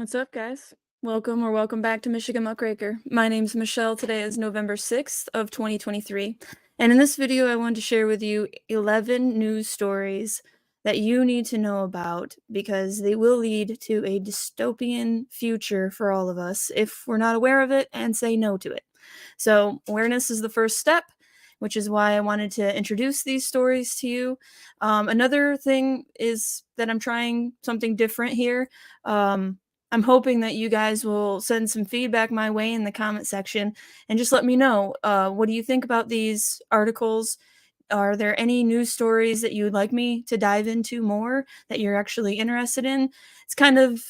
What's up, guys? Welcome back to Michigan Muckraker. My name's Michelle. Today is November 6th of 2023. And in this video, I wanted to share with you 11 news stories that you need to know about because they will lead to a dystopian future for all of us if we're not aware of it and say no to it. So awareness is the first step, which is why I wanted to introduce these stories to you. Another thing is that I'm trying something different here. I'm hoping that you guys will send some feedback my way in the comment section and just let me know, what do you think about these articles? Are there any news stories that you would like me to dive into more that you're actually interested in? It's kind of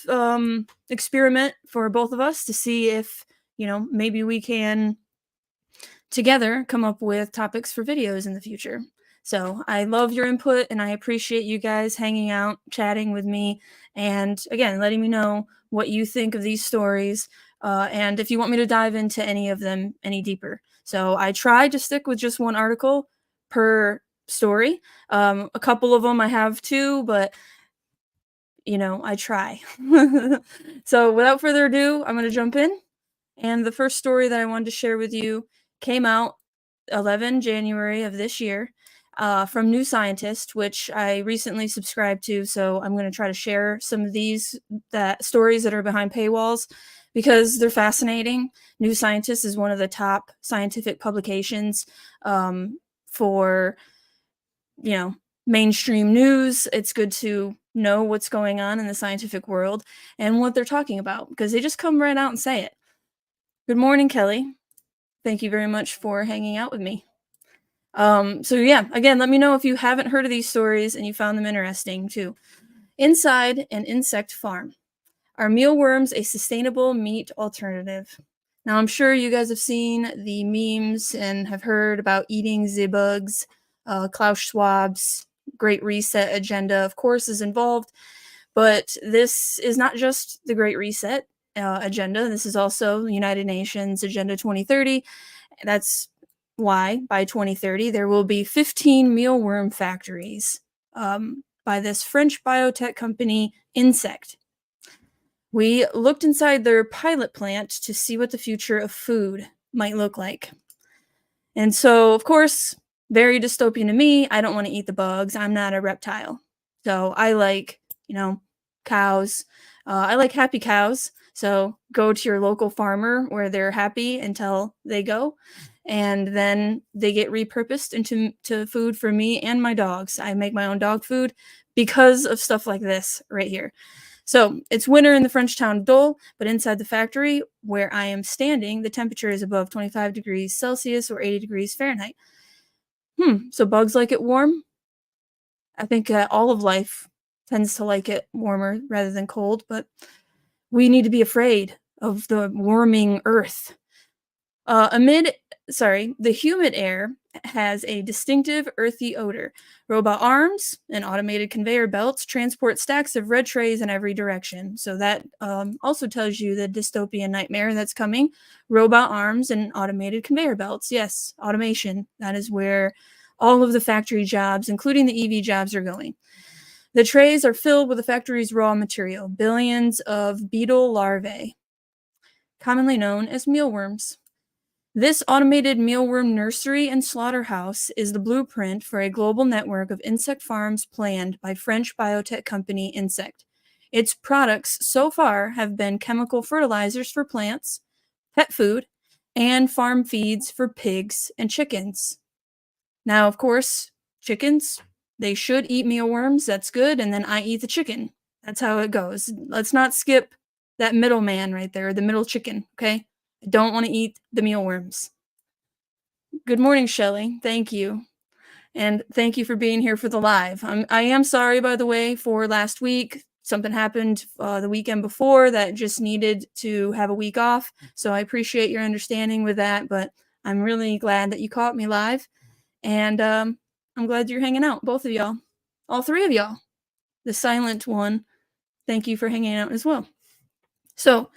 experiment for both of us to see if, maybe we can together come up with topics for videos in the future. So I love your input and I appreciate you guys hanging out, chatting with me, and again, letting me know what you think of these stories and if you want me to dive into any of them any deeper. So I tried to stick with just one article per story. A couple of them I have too, but I try. So without further ado, I'm going to jump in. And the first story that I wanted to share with you came out 11 January of this year from New Scientist, which I recently subscribed to. So I'm going to try to share some of these stories that are behind paywalls because they're fascinating. New Scientist is one of the top scientific publications for, mainstream news. It's good to know what's going on in the scientific world and what they're talking about because they just come right out and say it. Good morning, Kelly. Thank you very much for hanging out with me. So yeah, again, let me know if you haven't heard of these stories and you found them interesting too. Inside an insect farm. Are mealworms a sustainable meat alternative? Now, I'm sure you guys have seen the memes and have heard about eating the bugs. Klaus Schwab's Great Reset agenda, of course, is involved. But this is not just the Great Reset agenda. This is also the United Nations Agenda 2030. That's why by 2030 there will be 15 mealworm factories by this French biotech company, Insect. We looked inside their pilot plant to see what the future of food might look like. And so, of course, very dystopian to me. I don't want to eat the bugs. I'm not a reptile. So I like, cows. I like happy cows. So go to your local farmer where they're happy until they go. And then they get repurposed into food for me and my dogs. I make my own dog food because of stuff like this right here. So it's winter in the French town Dole, but inside the factory where I am standing, the temperature is above 25 degrees Celsius or 80 degrees Fahrenheit. So bugs like it warm? I think all of life tends to like it warmer rather than cold, but we need to be afraid of the warming earth. The humid air has a distinctive earthy odor. Robot arms and automated conveyor belts transport stacks of red trays in every direction. So that also tells you the dystopian nightmare that's coming. Robot arms and automated conveyor belts. Yes, automation. That is where all of the factory jobs, including the EV jobs, are going. The trays are filled with the factory's raw material, billions of beetle larvae, commonly known as mealworms. This automated mealworm nursery and slaughterhouse is the blueprint for a global network of insect farms planned by French biotech company Insect. Its products so far have been chemical fertilizers for plants, pet food, and farm feeds for pigs and chickens. Now, of course, chickens, they should eat mealworms. That's good. And then I eat the chicken. That's how it goes. Let's not skip that middleman right there, the middle chicken, okay? I don't want to eat the mealworms. Good morning, Shelley. Thank you. And thank you for being here for the live. I am sorry, by the way, for last week. Something happened the weekend before that just needed to have a week off. So I appreciate your understanding with that. But I'm really glad that you caught me live. And I'm glad you're hanging out, both of y'all. All three of y'all. The silent one, thank you for hanging out as well. So,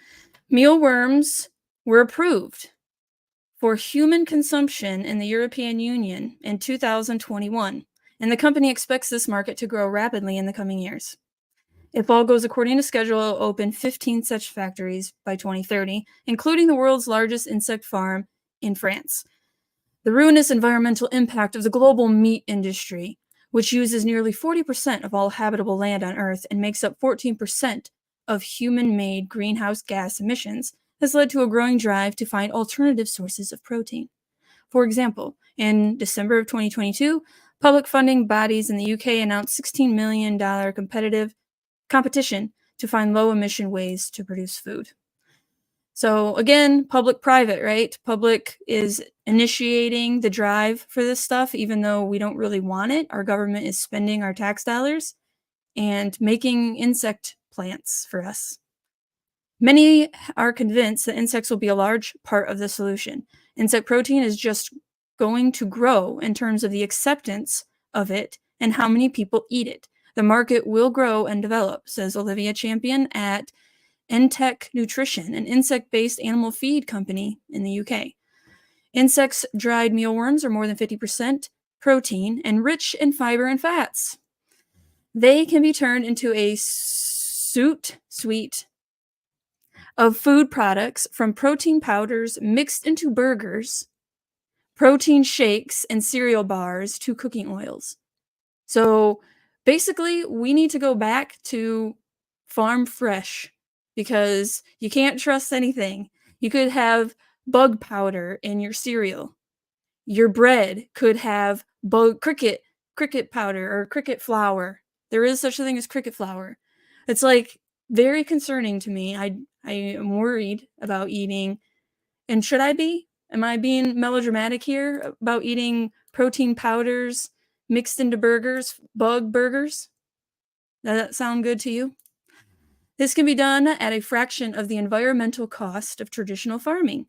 mealworms were approved for human consumption in the European Union in 2021, and the company expects this market to grow rapidly in the coming years. If all goes according to schedule, it'll open 15 such factories by 2030, including the world's largest insect farm in France. The ruinous environmental impact of the global meat industry, which uses nearly 40% of all habitable land on Earth and makes up 14% of human-made greenhouse gas emissions, has led to a growing drive to find alternative sources of protein. For example, in December of 2022, public funding bodies in the UK announced $16 million competition to find low-emission ways to produce food. So again, public-private, right? Public is initiating the drive for this stuff, even though we don't really want it. Our government is spending our tax dollars and making insect plants for us. Many are convinced that insects will be a large part of the solution. Insect protein is just going to grow in terms of the acceptance of it and how many people eat it. The market will grow and develop, says Olivia Champion at Entech Nutrition, an insect-based animal feed company in the UK. Insects' dried mealworms are more than 50% protein and rich in fiber and fats. They can be turned into a suite of food products, from protein powders mixed into burgers, protein shakes, and cereal bars to cooking oils. So basically, we need to go back to farm fresh, because you can't trust anything. You could have bug powder in your cereal. Your bread could have cricket powder or cricket flour. There is such a thing as cricket flour. It's like very concerning to me. I am worried about eating, and should I be? Am I being melodramatic here about eating protein powders mixed into burgers, bug burgers? Does that sound good to you? This can be done at a fraction of the environmental cost of traditional farming.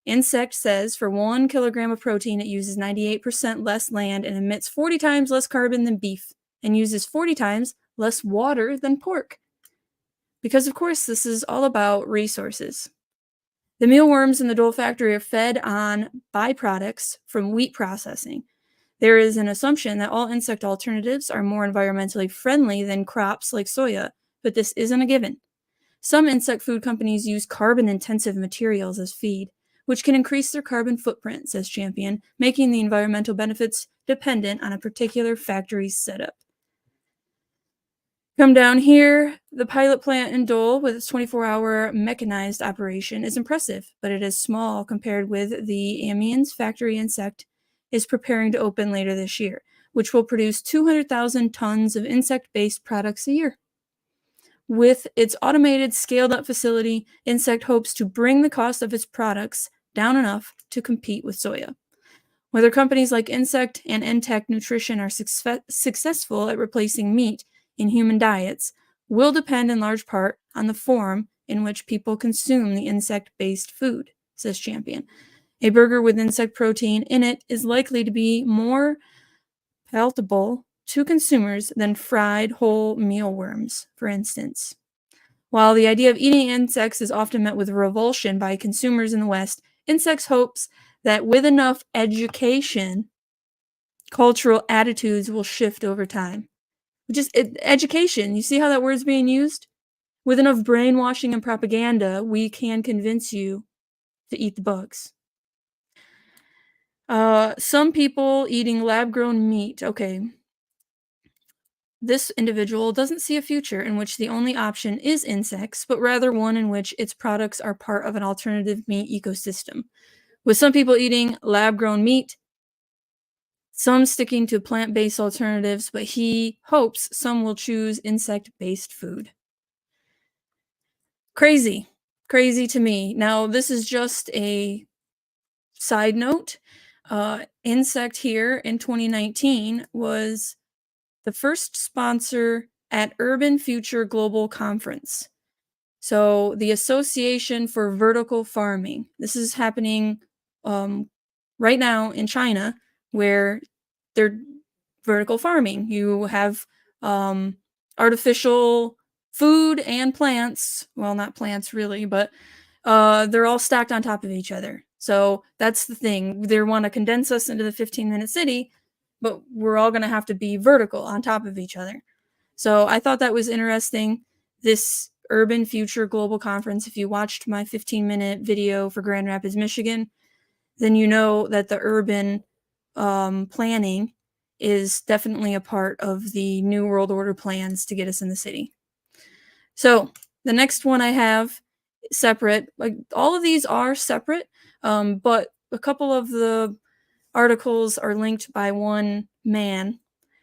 Insect says for 1 kilogram of protein, it uses 98% less land and emits 40 times less carbon than beef, and uses 40 times less water than pork. Because, of course, this is all about resources. The mealworms in the Dole factory are fed on byproducts from wheat processing. There is an assumption that all insect alternatives are more environmentally friendly than crops like soya, but this isn't a given. Some insect food companies use carbon-intensive materials as feed, which can increase their carbon footprint, says Champion, making the environmental benefits dependent on a particular factory's setup. Come down here, the pilot plant in Dole, with its 24-hour mechanized operation, is impressive, but it is small compared with the Amiens factory insect is preparing to open later this year, which will produce 200,000 tons of insect-based products a year. With its automated, scaled-up facility, Insect hopes to bring the cost of its products down enough to compete with soya. Whether companies like Insect and Entech Nutrition are successful at replacing meat in human diets will depend in large part on the form in which people consume the insect-based food, says Champion. A burger with insect protein in it is likely to be more palatable to consumers than fried whole mealworms, for instance. While the idea of eating insects is often met with revulsion by consumers in the West, Insects hopes that with enough education, cultural attitudes will shift over time. Education, you see how that word's being used? With enough brainwashing and propaganda, we can convince you to eat the bugs. Some people eating lab-grown meat. Okay. This individual doesn't see a future in which the only option is insects, but rather one in which its products are part of an alternative meat ecosystem. With some people eating lab-grown meat, some sticking to plant-based alternatives, but he hopes some will choose insect-based food. Crazy. Crazy to me. Now, this is just a side note. Insect here in 2019 was the first sponsor at Urban Future Global Conference. So the Association for Vertical Farming. This is happening right now in China, where they're vertical farming. You have artificial food and plants. Well, not plants really, but they're all stacked on top of each other. So that's the thing. They want to condense us into the 15-minute city, but we're all going to have to be vertical on top of each other. So I thought that was interesting. this Urban Future Global Conference, if you watched my 15-minute video for Grand Rapids, Michigan, then you know that the urban planning is definitely a part of the New World Order plans to get us in the city. So the next one I have separate, like all of these are separate, but a couple of the articles are linked by one man.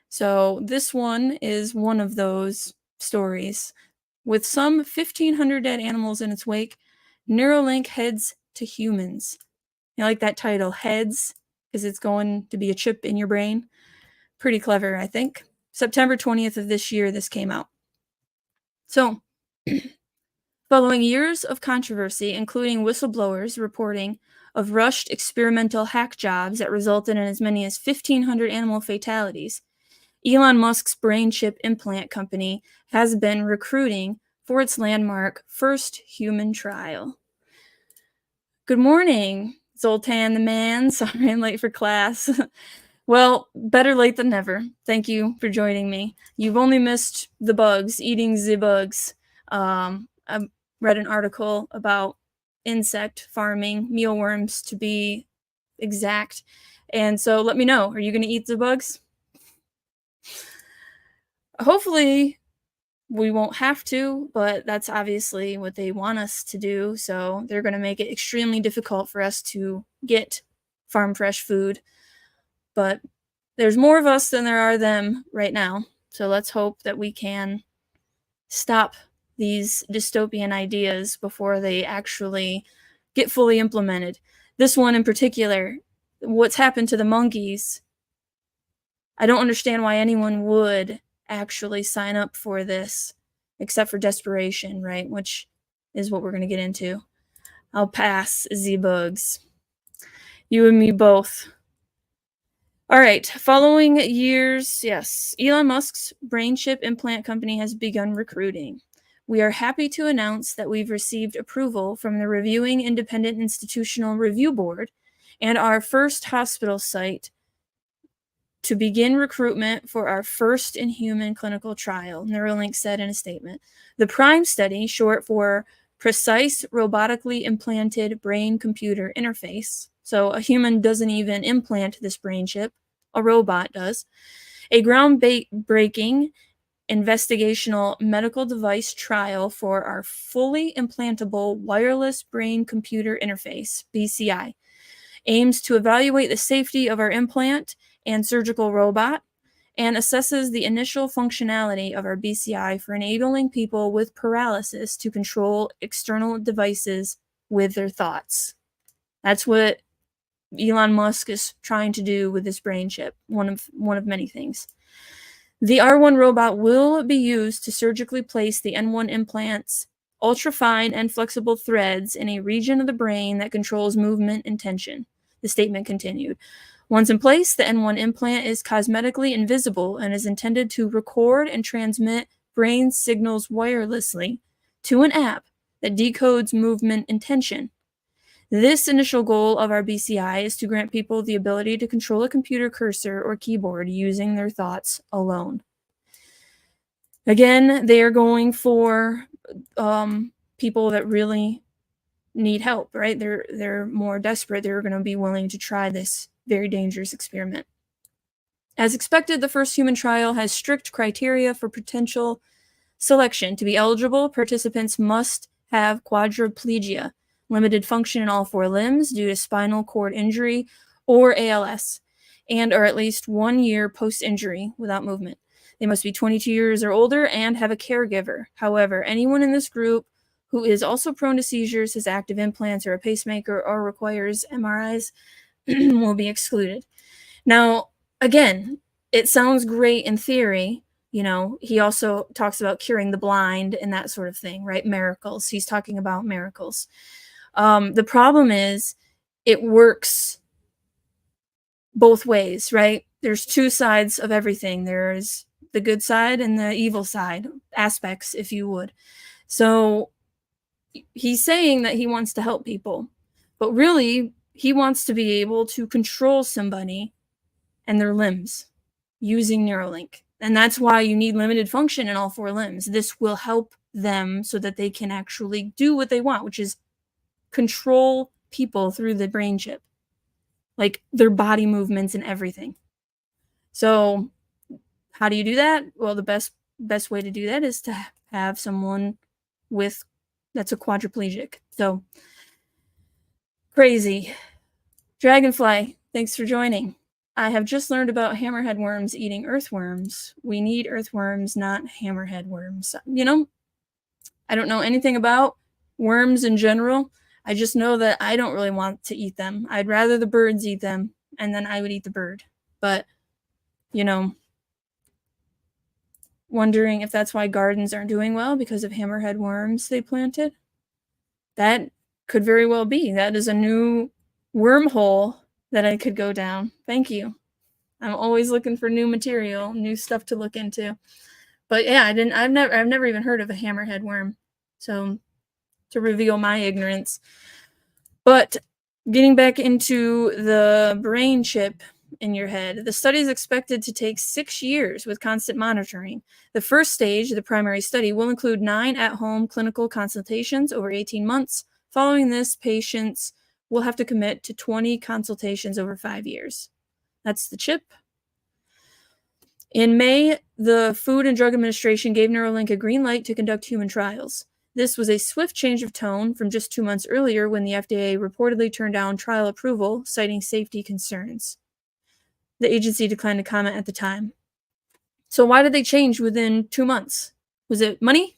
So this one is one of those stories. With some 1,500 dead animals in its wake, Neuralink heads to humans. You like that title, heads, because it's going to be a chip in your brain. Pretty clever, I think. September 20th of this year, this came out. So, following years of controversy, including whistleblowers reporting of rushed experimental hack jobs that resulted in as many as 1,500 animal fatalities, Elon Musk's brain chip implant company has been recruiting for its landmark first human trial. Good morning, Zoltan the man. Sorry I'm late for class. Well, better late than never. Thank you for joining me. You've only missed the bugs, eating the bugs. I read an article about insect farming, mealworms to be exact. And so let me know, are you going to eat the bugs? Hopefully we won't have to, but that's obviously what they want us to do. So they're going to make it extremely difficult for us to get farm fresh food. But there's more of us than there are them right now. So let's hope that we can stop these dystopian ideas before they actually get fully implemented. This one in particular, what's happened to the monkeys, I don't understand why anyone would actually sign up for this, except for desperation, right? Which is what we're going to get into. I'll pass Z-Bugs. You and me both. All right, following years, yes, Elon Musk's brain chip implant company has begun recruiting. We are happy to announce that we've received approval from the Reviewing Independent Institutional Review Board and our first hospital site to begin recruitment for our first in-human clinical trial, Neuralink said in a statement. The PRIME study, short for Precise Robotically Implanted Brain-Computer Interface, so a human doesn't even implant this brain chip, a robot does, a groundbreaking investigational medical device trial for our fully implantable wireless brain-computer interface, BCI, aims to evaluate the safety of our implant and surgical robot, and assesses the initial functionality of our BCI for enabling people with paralysis to control external devices with their thoughts. That's what Elon Musk is trying to do with this brain chip, one of many things. The R1 robot will be used to surgically place the N1 implant's ultrafine and flexible threads in a region of the brain that controls movement and tension, the statement continued. Once in place, the N1 implant is cosmetically invisible and is intended to record and transmit brain signals wirelessly to an app that decodes movement and tension. This initial goal of our BCI is to grant people the ability to control a computer cursor or keyboard using their thoughts alone. Again, they are going for people that really need help, right? They're more desperate. They're going to be willing to try this very dangerous experiment. As expected, the first human trial has strict criteria for potential selection. To be eligible, participants must have quadriplegia, limited function in all four limbs due to spinal cord injury or ALS, and are at least 1 year post-injury without movement. They must be 22 years or older and have a caregiver. However, anyone in this group who is also prone to seizures, has active implants or a pacemaker, or requires MRIs will be excluded. Now, again, it sounds great in theory. You know, he also talks about curing the blind and that sort of thing, right? Miracles. He's talking about miracles. The problem is it works both ways, right? There's two sides of everything. There's the good side and the evil side, aspects, if you would. So he's saying that he wants to help people, but really he wants to be able to control somebody and their limbs using Neuralink. And that's why you need limited function in all 4 limbs. This will help them so that they can actually do what they want, which is control people through the brain chip, like their body movements and everything. So how do you do that? Well, the best way to do that is to have someone that's a quadriplegic. So crazy. Dragonfly, thanks for joining. I have just learned about hammerhead worms eating earthworms. We need earthworms, not hammerhead worms. I don't know anything about worms in general. I just know that I don't really want to eat them. I'd rather the birds eat them, and then I would eat the bird. But, wondering if that's why gardens aren't doing well because of hammerhead worms they planted. That could very well be. That is a new wormhole that I could go down. Thank you. I'm always looking for new material, new stuff to look into. But yeah, I've never even heard of a hammerhead worm. So to reveal my ignorance. But getting back into the brain chip in your head, the study is expected to take 6 years with constant monitoring. The first stage, the primary study, will include 9 at-home clinical consultations over 18 months. Following this, patients will have to commit to 20 consultations over 5 years. That's the chip. In May, the Food and Drug Administration gave Neuralink a green light to conduct human trials. This was a swift change of tone from just 2 months earlier when the FDA reportedly turned down trial approval, citing safety concerns. The agency declined to comment at the time. So why did they change within 2 months? Was it money?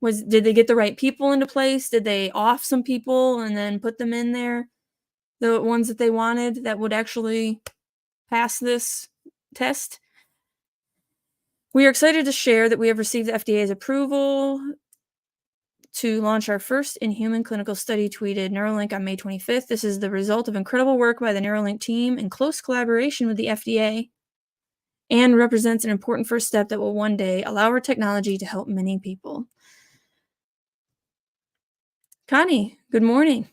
Did they get the right people into place? Did they off some people and then put them in there? The ones that they wanted that would actually pass this test? We are excited to share that we have received the FDA's approval to launch our first in-human clinical study, tweeted Neuralink on May 25th. This is the result of incredible work by the Neuralink team in close collaboration with the FDA and represents an important first step that will one day allow our technology to help many people. Connie, good morning.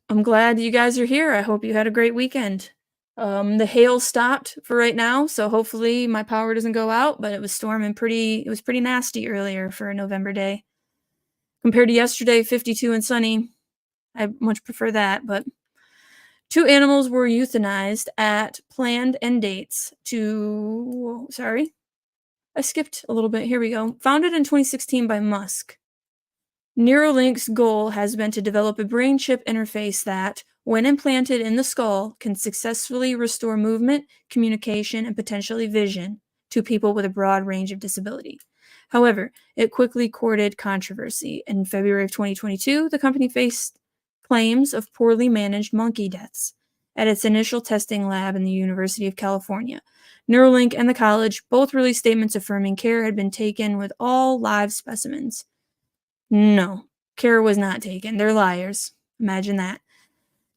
I'm glad you guys are here. I hope you had a great weekend. The hail stopped for right now, so hopefully my power doesn't go out, but it was storming it was pretty nasty earlier for a November day. Compared to yesterday, 52 and sunny, I much prefer that, but 2 animals were euthanized at planned end dates I skipped a little bit. Here we go. Founded in 2016 by Musk, Neuralink's goal has been to develop a brain chip interface that, when implanted in the skull, can successfully restore movement, communication, and potentially vision to people with a broad range of disability. However, it quickly courted controversy. In February of 2022, the company faced claims of poorly managed monkey deaths at its initial testing lab in the University of California. Neuralink and the college both released statements affirming care had been taken with all live specimens. No, care was not taken. They're liars. Imagine that.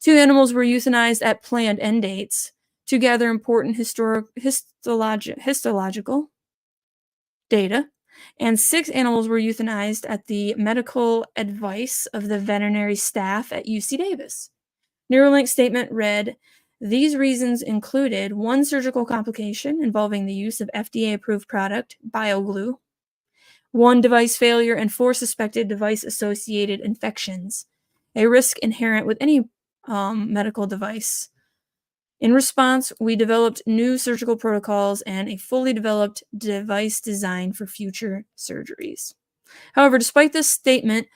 2 animals were euthanized at planned end dates to gather important histological data, and 6 animals were euthanized at the medical advice of the veterinary staff at UC Davis. Neuralink's statement read, "These reasons included 1 surgical complication involving the use of FDA-approved product, BioGlue, 1 device failure, and 4 suspected device-associated infections, a risk inherent with any medical device. In response, we developed new surgical protocols and a fully developed device design for future surgeries." However, despite this statement,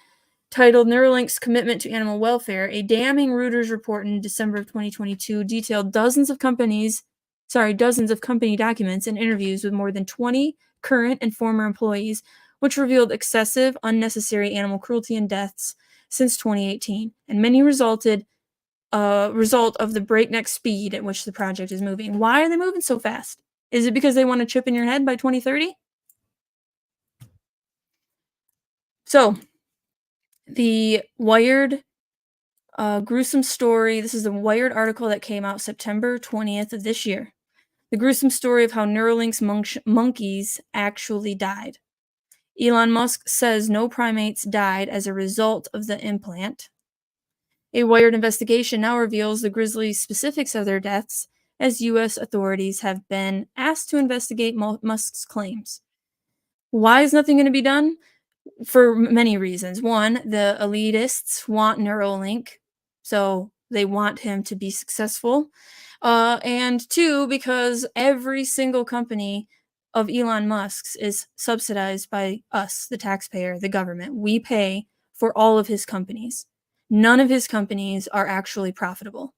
titled Neuralink's Commitment to Animal Welfare, a damning Reuters report in December of 2022 detailed dozens of company documents and interviews with more than 20 current and former employees, which revealed excessive, unnecessary animal cruelty and deaths since 2018, and many result of the breakneck speed at which the project is moving. Why are they moving so fast? Is it because they want a chip in your head by 2030? So, the Wired gruesome story. This is a Wired article that came out September 20th of this year. The gruesome story of how Neuralink's monkeys actually died. Elon Musk says no primates died as a result of the implant. A Wired investigation now reveals the grisly specifics of their deaths, as U.S. authorities have been asked to investigate Musk's claims. Why is nothing going to be done? For many reasons. One, the elitists want Neuralink, so they want him to be successful. And two, because every single company of Elon Musk's is subsidized by us, the taxpayer, the government. We pay for all of his companies. None of his companies are actually profitable.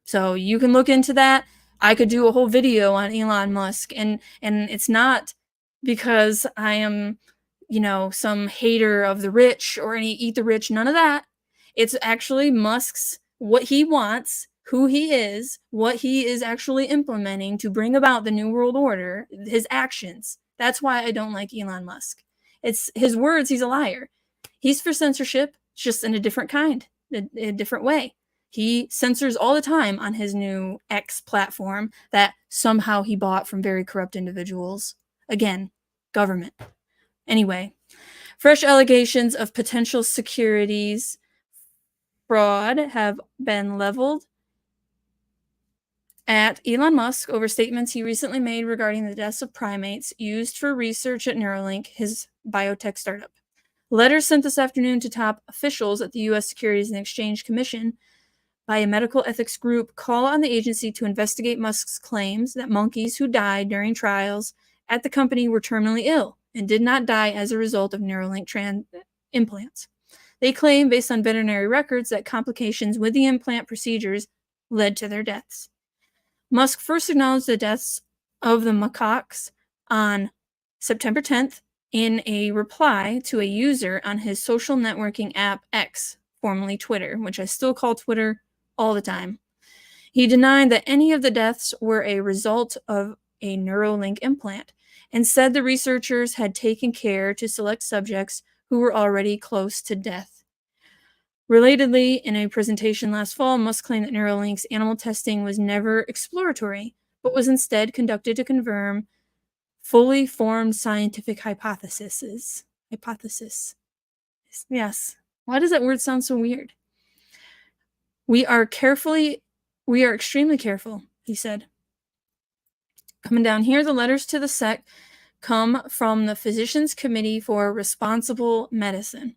So you can look into that. I could do a whole video on Elon Musk, and it's not because I am, some hater of the rich or any eat the rich, none of that. It's actually Musk's, what he wants, who he is, what he is actually implementing to bring about the New World Order, his actions. That's why I don't like Elon Musk. It's his words, he's a liar. He's for censorship, just in a different kind, a different way. He censors all the time on his new X platform that somehow he bought from very corrupt individuals. Again, government. Anyway, fresh allegations of potential securities fraud have been leveled at Elon Musk over statements he recently made regarding the deaths of primates used for research at Neuralink, his biotech startup. Letters sent this afternoon to top officials at the U.S. Securities and Exchange Commission by a medical ethics group call on the agency to investigate Musk's claims that monkeys who died during trials at the company were terminally ill and did not die as a result of Neuralink implants. They claim, based on veterinary records, that complications with the implant procedures led to their deaths. Musk first acknowledged the deaths of the macaques on September 10th in a reply to a user on his social networking app X, formerly Twitter, which I still call Twitter all the time. He denied that any of the deaths were a result of a Neuralink implant and said the researchers had taken care to select subjects who were already close to death. Relatedly, in a presentation last fall, Musk claimed that Neuralink's animal testing was never exploratory, but was instead conducted to confirm fully formed scientific hypotheses. Hypothesis. Yes. Why does that word sound so weird? We are extremely careful, he said. Coming down here, the letters to the SEC come from the Physicians Committee for Responsible Medicine,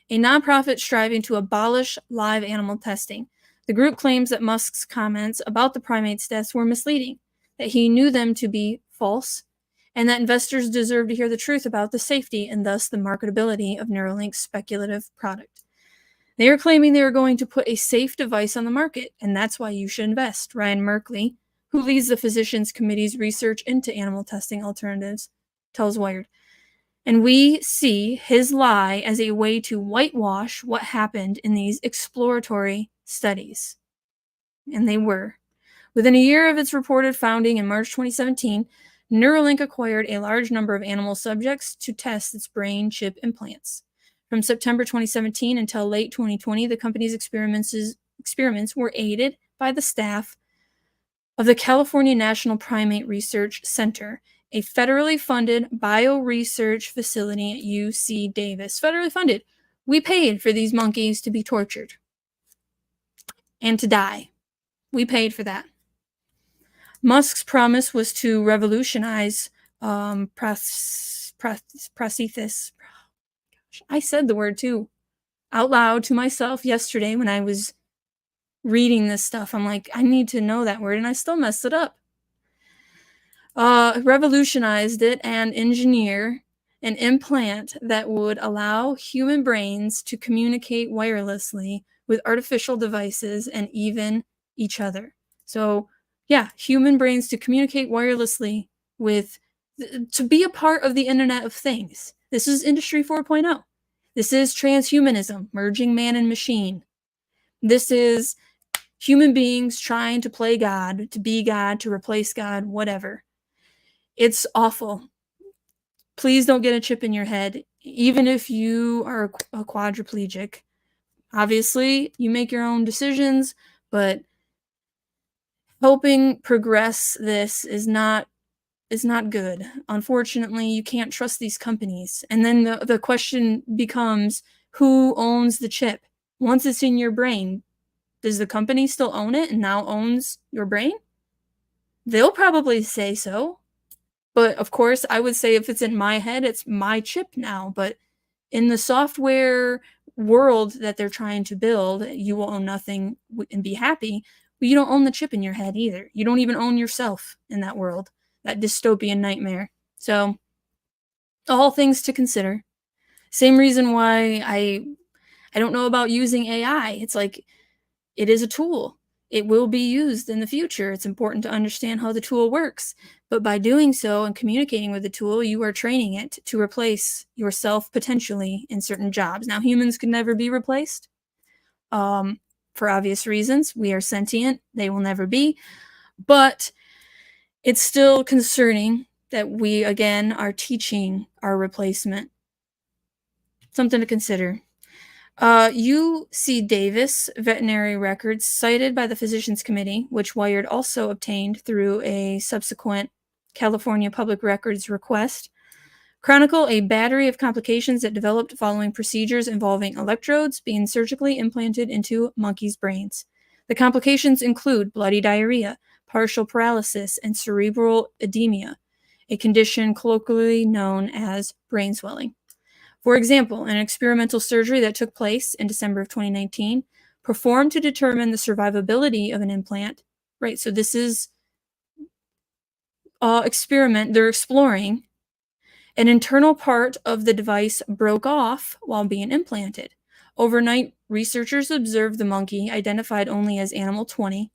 a nonprofit striving to abolish live animal testing. The group claims that Musk's comments about the primates' deaths were misleading, that he knew them to be false, and that investors deserve to hear the truth about the safety and thus the marketability of Neuralink's speculative product. They are claiming they are going to put a safe device on the market, and that's why you should invest. Ryan Merkley, who leads the Physicians Committee's research into animal testing alternatives, tells Wired. And we see his lie as a way to whitewash what happened in these exploratory studies. And they were. Within a year of its reported founding in March 2017, Neuralink acquired a large number of animal subjects to test its brain chip implants. From September 2017 until late 2020, the company's experiments were aided by the staff of the California National Primate Research Center, a federally funded bioresearch facility at UC Davis. Federally funded. We paid for these monkeys to be tortured and to die. We paid for that. Musk's promise was to revolutionize prosthesis. I said the word too out loud to myself yesterday when I was reading this stuff. I'm like, I need to know that word, and I still messed it up. Revolutionized it and engineer an implant that would allow human brains to communicate wirelessly with artificial devices and even each other. So, yeah, human brains to communicate wirelessly to be a part of the Internet of Things. This is Industry 4.0. This is transhumanism, merging man and machine. This is human beings trying to play God, to be God, to replace God, whatever. It's awful. Please don't get a chip in your head, even if you are a quadriplegic. Obviously, you make your own decisions, but helping progress this is not good. Unfortunately, you can't trust these companies. And then the question becomes, who owns the chip? Once it's in your brain, does the company still own it and now owns your brain? They'll probably say so. But of course, I would say if it's in my head, it's my chip now. But in the software world that they're trying to build, you will own nothing and be happy. But you don't own the chip in your head either. You don't even own yourself in that world, that dystopian nightmare. So, all things to consider. Same reason why I don't know about using AI. It's like it is a tool. It will be used in the future. It's important to understand how the tool works. But by doing so and communicating with the tool, you are training it to replace yourself potentially in certain jobs. Now, humans can never be replaced for obvious reasons. We are sentient, they will never be. But it's still concerning that we, again, are teaching our replacement. Something to consider. UC Davis veterinary records cited by the Physicians Committee, which Wired also obtained through a subsequent California Public Records request, chronicle a battery of complications that developed following procedures involving electrodes being surgically implanted into monkeys' brains. The complications include bloody diarrhea, partial paralysis, and cerebral edema, a condition colloquially known as brain swelling. For example, an experimental surgery that took place in December of 2019, performed to determine the survivability of an implant. Right, so this is experiment they're exploring. An internal part of the device broke off while being implanted. Overnight, researchers observed the monkey, identified only as Animal 20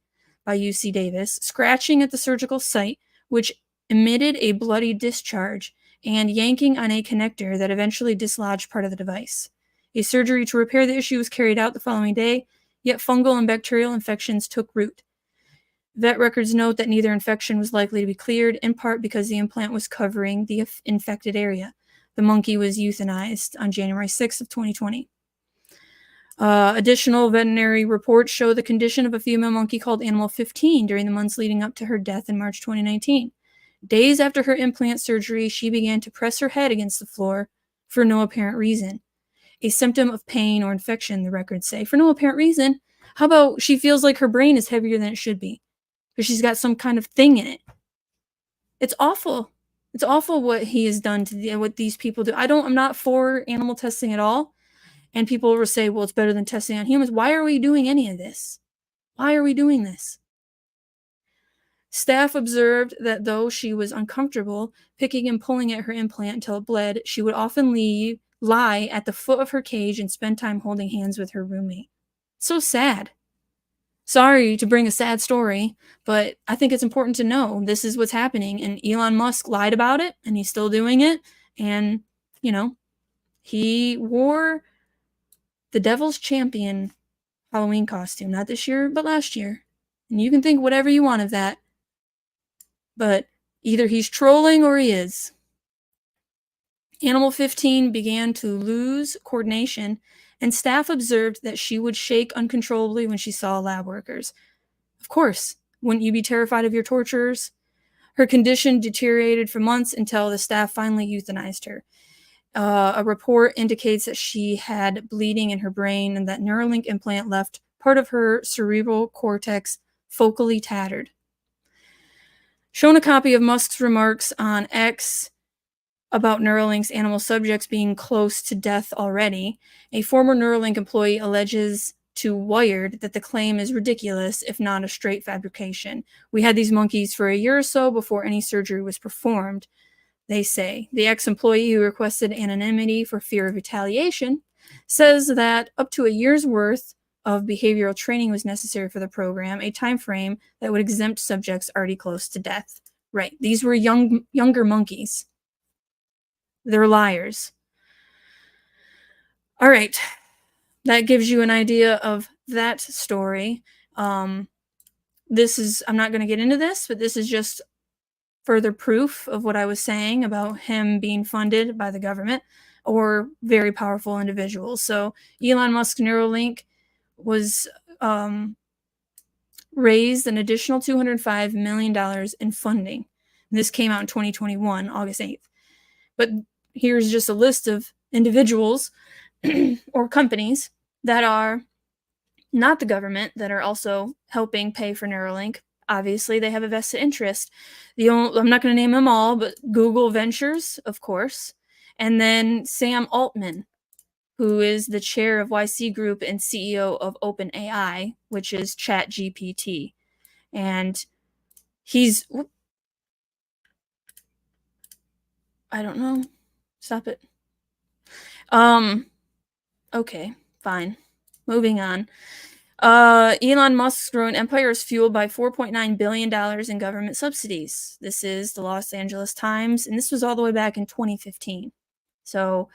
by UC Davis, scratching at the surgical site, which emitted a bloody discharge, and yanking on a connector that eventually dislodged part of the device. A surgery to repair the issue was carried out the following day, yet fungal and bacterial infections took root. Vet records note that neither infection was likely to be cleared, in part because the implant was covering the infected area. The monkey was euthanized on January 6th of 2020. Additional veterinary reports show the condition of a female monkey called Animal 15 during the months leading up to her death in March 2019. Days after her implant surgery, she began to press her head against the floor for no apparent reason. A symptom of pain or infection, the records say. For no apparent reason. How about she feels like her brain is heavier than it should be? Because she's got some kind of thing in it. It's awful. It's awful what he has done to what these people do. I'm not for animal testing at all. And people will say, well, it's better than testing on humans. Why are we doing any of this? Why are we doing this? Staff observed that though she was uncomfortable picking and pulling at her implant until it bled, she would often lie at the foot of her cage and spend time holding hands with her roommate. So sad. Sorry to bring a sad story, but I think it's important to know this is what's happening. And Elon Musk lied about it, and he's still doing it. And, he wore the Devil's Champion Halloween costume, not this year, but last year. And you can think whatever you want of that. But either he's trolling or he is. Animal 15 began to lose coordination, and staff observed that she would shake uncontrollably when she saw lab workers. Of course, wouldn't you be terrified of your torturers? Her condition deteriorated for months until the staff finally euthanized her. A report indicates that she had bleeding in her brain and that Neuralink implant left part of her cerebral cortex focally tattered. Shown a copy of Musk's remarks on X about Neuralink's animal subjects being close to death already, a former Neuralink employee alleges to Wired that the claim is ridiculous, if not a straight fabrication. We had these monkeys for a year or so before any surgery was performed, they say. The ex-employee, who requested anonymity for fear of retaliation, says that up to a year's worth of behavioral training was necessary for the program, a time frame that would exempt subjects already close to death. Right, these were younger monkeys. They're liars. All right, that gives you an idea of that story. I'm not going to get into this, but this is just further proof of what I was saying about him being funded by the government or very powerful individuals. So Elon Musk's Neuralink was raised an additional $205 million in funding. This came out in 2021, August 8th. But here's just a list of individuals or companies that are not the government that are also helping pay for Neuralink. obviously they have a vested interest. I'm not going to name them all, but Google Ventures, of course, and then Sam Altman, who is the chair of YC Group and CEO of OpenAI, which is ChatGPT. And he's, I don't know. Stop it. Okay, fine. Moving on. Elon Musk's growing empire is fueled by $4.9 billion in government subsidies. This is the Los Angeles Times, and this was all the way back in 2015. So,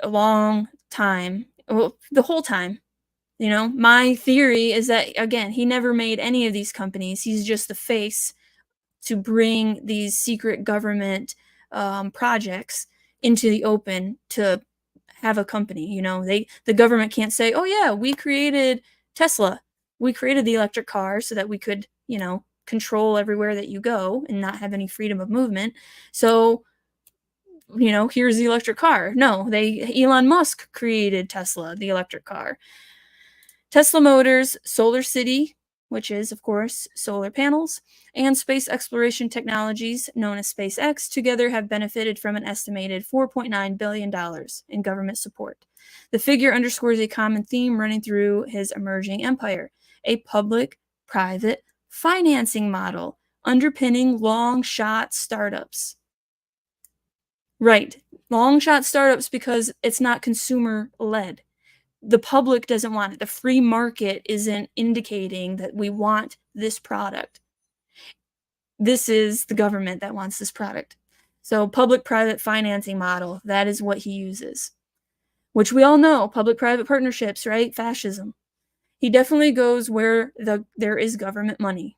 a long time. Well, the whole time. You know, my theory is that, again, he never made any of these companies. He's just the face to bring these secret government projects into the open to have a company. You know, the government can't say, oh yeah, we created Tesla, we created the electric car so that we could, you know, control everywhere that you go and not have any freedom of movement. So, you know, here's the electric car. No, Elon Musk created Tesla, the electric car. Tesla Motors, Solar City, which is, of course, solar panels, and space exploration technologies known as SpaceX together have benefited from an estimated $4.9 billion in government support. The figure underscores a common theme running through his emerging empire, a public-private financing model underpinning long-shot startups. Right, long-shot startups because it's not consumer-led. The public doesn't want it. The free market isn't indicating that we want this product. This is the government that wants this product. So public-private financing model, that is what he uses. Which we all know, public-private partnerships, right? Fascism. He definitely goes where there is government money.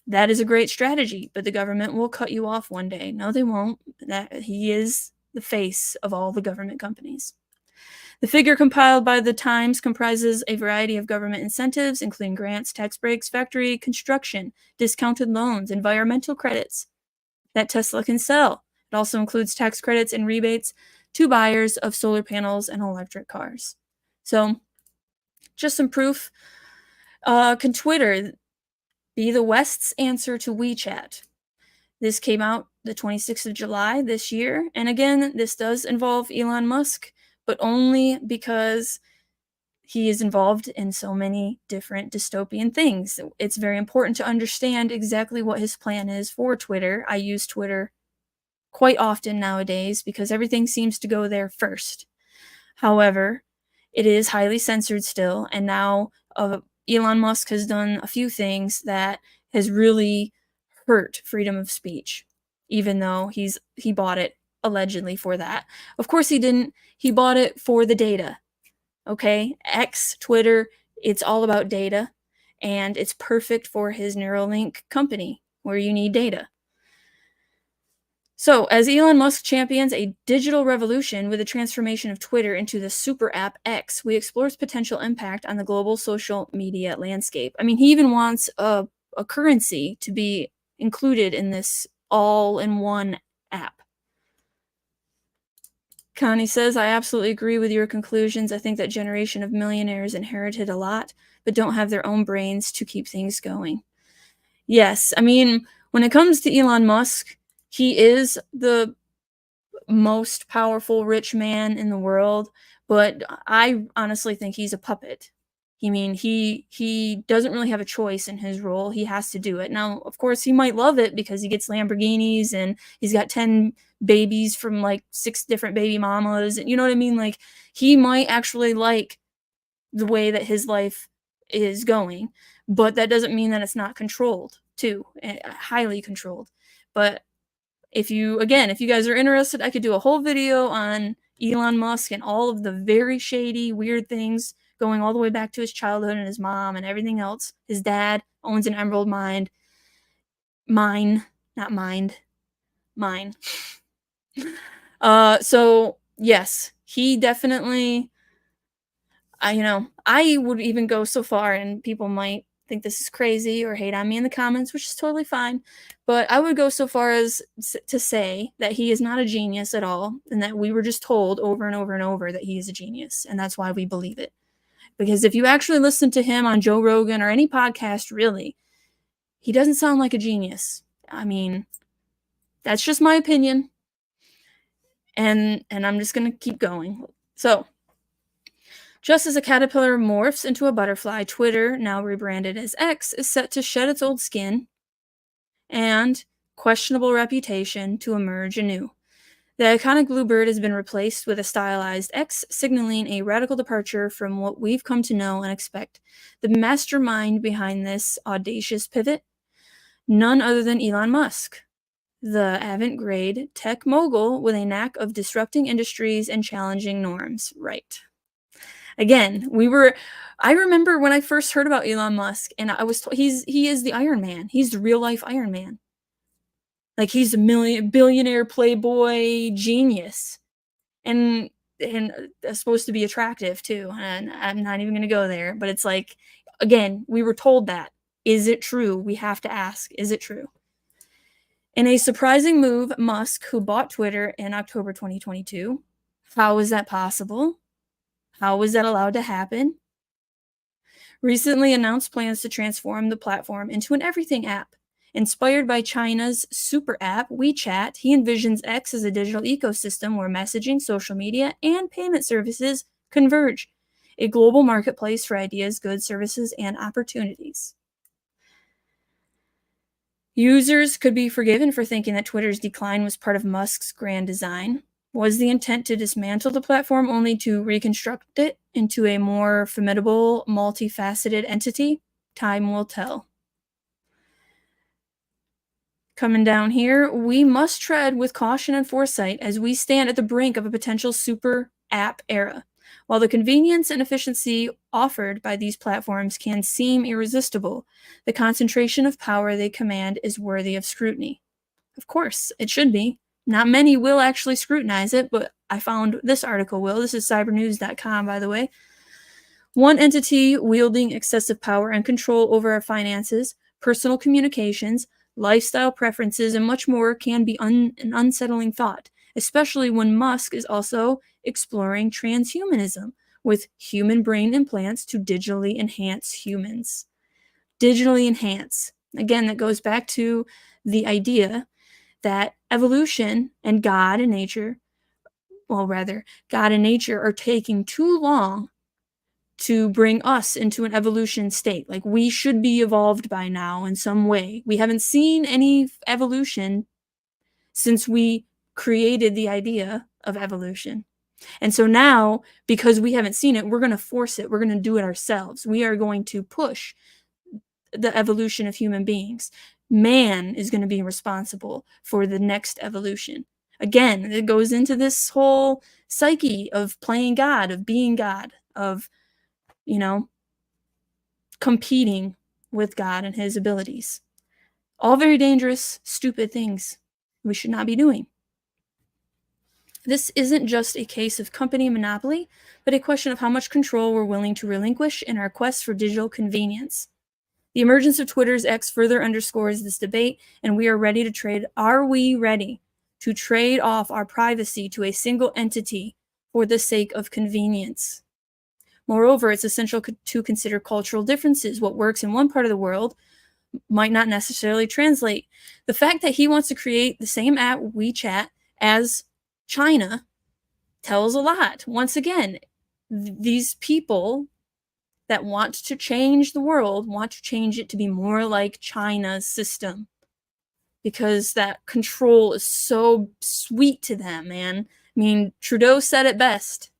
That is a great strategy, but the government will cut you off one day. No, they won't. He is the face of all the government companies. The figure compiled by the Times comprises a variety of government incentives, including grants, tax breaks, factory construction, discounted loans, environmental credits that Tesla can sell. It also includes tax credits and rebates to buyers of solar panels and electric cars. So, just some proof. Can Twitter be the West's answer to WeChat? This came out the 26th of July this year. And again, this does involve Elon Musk, but only because he is involved in so many different dystopian things. It's very important to understand exactly what his plan is for Twitter. I use Twitter quite often nowadays because everything seems to go there first. However, it is highly censored still, and now Elon Musk has done a few things that has really hurt freedom of speech, even though he bought it allegedly for that. Of course he didn't. He bought it for the data. Okay? X, Twitter, it's all about data, and it's perfect for his Neuralink company where you need data. So, as Elon Musk champions a digital revolution with the transformation of Twitter into the super app X, we explore its potential impact on the global social media landscape. I mean, he even wants a currency to be included in this all-in-one app. Connie says, I absolutely agree with your conclusions. I think that generation of millionaires inherited a lot, but don't have their own brains to keep things going. Yes, I mean, when it comes to Elon Musk, he is the most powerful rich man in the world, but I honestly think he's a puppet. I mean, he doesn't really have a choice in his role. He has to do it. Now, of course, he might love it because he gets Lamborghinis and he's got 10 babies from like 6 different baby mamas. You know what I mean? Like, he might actually like the way that his life is going, but that doesn't mean that it's not controlled too, highly controlled. But if you guys are interested, I could do a whole video on Elon Musk and all of the very shady, weird things going all the way back to his childhood and his mom and everything else. His dad owns an emerald mine. Mine. So yes, he definitely, I would even go so far, and people might think this is crazy or hate on me in the comments, which is totally fine, but I would go so far as to say that he is not a genius at all, and that we were just told over and over and over that he is a genius, and that's why we believe it. Because if you actually listen to him on Joe Rogan or any podcast, really, He doesn't sound like a genius. I mean, that's just my opinion. And I'm just going to keep going. So, just as a caterpillar morphs into a butterfly, Twitter, now rebranded as X, is set to shed its old skin and questionable reputation to emerge anew. The iconic blue bird has been replaced with a stylized X, signaling a radical departure from what we've come to know and expect. The mastermind behind this audacious pivot? None other than Elon Musk, the avant-garde tech mogul with a knack of disrupting industries and challenging norms. Right. Again, I remember when I first heard about Elon Musk, and I was told he is the Iron Man. He's the real life Iron Man. Like, he's a billionaire playboy genius. And supposed to be attractive too. And I'm not even going to go there, but it's like, again, we were told that. Is it true? We have to ask, is it true? In a surprising move, Musk, who bought Twitter in October 2022, how is that possible? How was that allowed to happen? Recently announced plans to transform the platform into an everything app. Inspired by China's super app, WeChat, he envisions X as a digital ecosystem where messaging, social media, and payment services converge, a global marketplace for ideas, goods, services, and opportunities. Users could be forgiven for thinking that Twitter's decline was part of Musk's grand design. Was the intent to dismantle the platform only to reconstruct it into a more formidable, multifaceted entity? Time will tell. Coming down here, we must tread with caution and foresight as we stand at the brink of a potential super app era. While the convenience and efficiency offered by these platforms can seem irresistible, the concentration of power they command is worthy of scrutiny. Of course, it should be. Not many will actually scrutinize it, but I found this article will. This is cybernews.com, by the way. One entity wielding excessive power and control over our finances, personal communications, lifestyle preferences, and much more can be an unsettling thought, especially when Musk is also exploring transhumanism with human brain implants to digitally enhance humans. Digitally enhance. Again, that goes back to the idea that evolution and God and nature, God and nature are taking too long to bring us into an evolution state. Like, we should be evolved by now in some way. We haven't seen any evolution since we created the idea of evolution. And so now, because we haven't seen it, we're going to force it. We're going to do it ourselves. We are going to push the evolution of human beings. Man is going to be responsible for the next evolution. Again, it goes into this whole psyche of playing God, of being God, of, competing with God and his abilities. All very dangerous, stupid things we should not be doing. This isn't just a case of company monopoly, but a question of how much control we're willing to relinquish in our quest for digital convenience. The emergence of Twitter's X further underscores this debate, and we are ready to trade. Are we ready to trade off our privacy to a single entity for the sake of convenience? Moreover, it's essential to consider cultural differences. What works in one part of the world might not necessarily translate. The fact that he wants to create the same app, WeChat, as China tells a lot. Once again, these people that want to change the world want to change it to be more like China's system, because that control is so sweet to them, man. I mean, Trudeau said it best.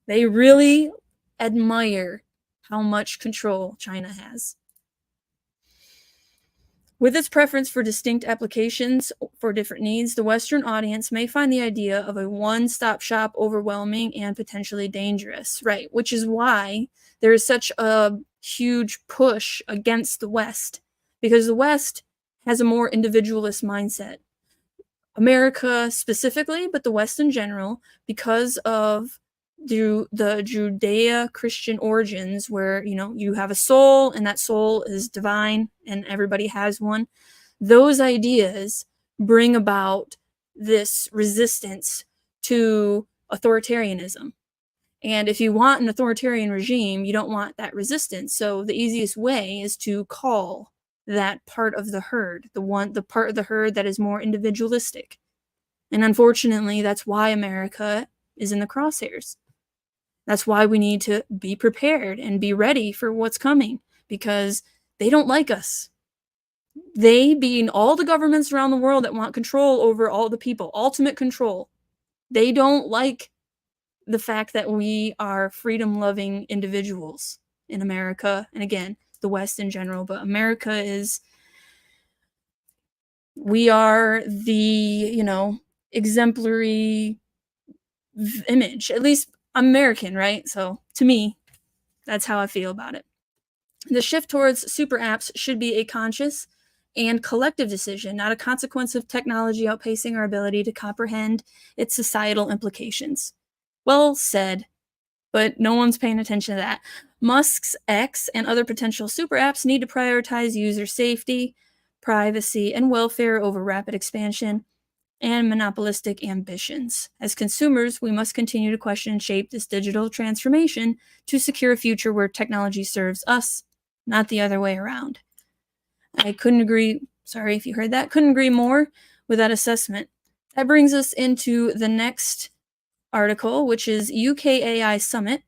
They really admire how much control China has. With its preference for distinct applications for different needs, the Western audience may find the idea of a one-stop shop overwhelming and potentially dangerous, right? Which is why there is such a huge push against the West, because the West has a more individualist mindset. America specifically, but the West in general, because of the Judeo-Christian origins, where you have a soul and that soul is divine and everybody has one. Those ideas bring about this resistance to authoritarianism. And if you want an authoritarian regime, you don't want that resistance. So the easiest way is to call that part of the herd, the part of the herd that is more individualistic. And unfortunately, that's why America is in the crosshairs. That's why we need to be prepared and be ready for what's coming, because they don't like us. They, being all the governments around the world that want control over all the people, ultimate control, they don't like the fact that we are freedom-loving individuals in America, and again, the West in general, but America is, we are the, exemplary image, at least I'm American, right? So to me, that's how I feel about it. The shift towards super apps should be a conscious and collective decision, not a consequence of technology outpacing our ability to comprehend its societal implications. Well said, but no one's paying attention to that. Musk's X and other potential super apps need to prioritize user safety, privacy, and welfare over rapid expansion and monopolistic ambitions. As consumers, we must continue to question and shape this digital transformation to secure a future where technology serves us, not the other way around. I couldn't agree, sorry if you heard that, couldn't agree more with that assessment. That brings us into the next article, which is UK AI Summit,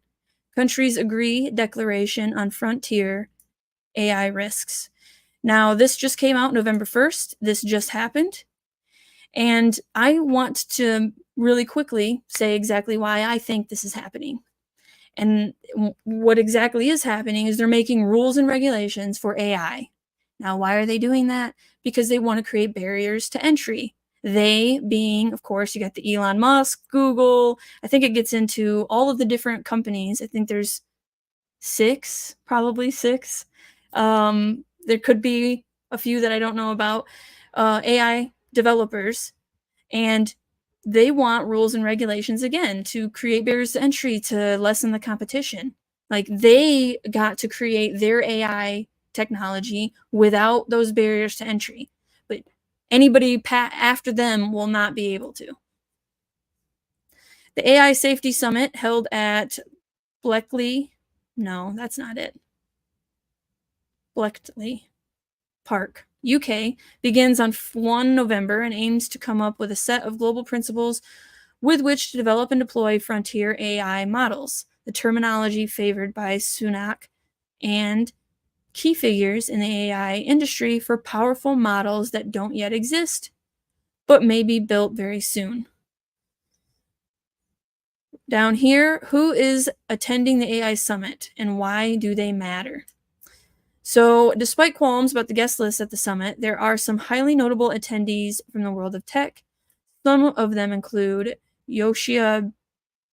Countries Agree Declaration on Frontier AI Risks. Now, this just came out November 1st. This just happened. And I want to really quickly say exactly why I think this is happening. And what exactly is happening is they're making rules and regulations for AI. Now, why are they doing that? Because they want to create barriers to entry. They being, of course, you got the Elon Musk, Google. I think it gets into all of the different companies. I think there's probably six. There could be a few that I don't know about. AI developers, and they want rules and regulations again to create barriers to entry, to lessen the competition. Like, they got to create their AI technology without those barriers to entry, but anybody after them will not be able to. The AI Safety Summit held at Bleckley Park, UK, begins on 1 November and aims to come up with a set of global principles with which to develop and deploy frontier AI models, the terminology favored by Sunak and key figures in the AI industry for powerful models that don't yet exist, but may be built very soon. Down here, who is attending the AI Summit and why do they matter? So, despite qualms about the guest list at the summit, there are some highly notable attendees from the world of tech. Some of them include Yoshia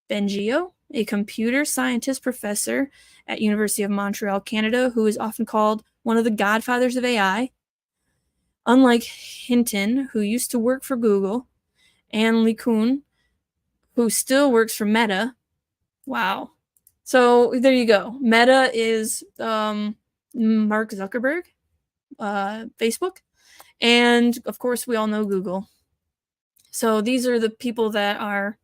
Bengio, a computer scientist professor at University of Montreal, Canada, who is often called one of the godfathers of AI. Unlike Hinton, who used to work for Google, and Li Kun, who still works for Meta. Wow. So there you go. Meta is Mark Zuckerberg, Facebook, and of course we all know Google. So these are the people that are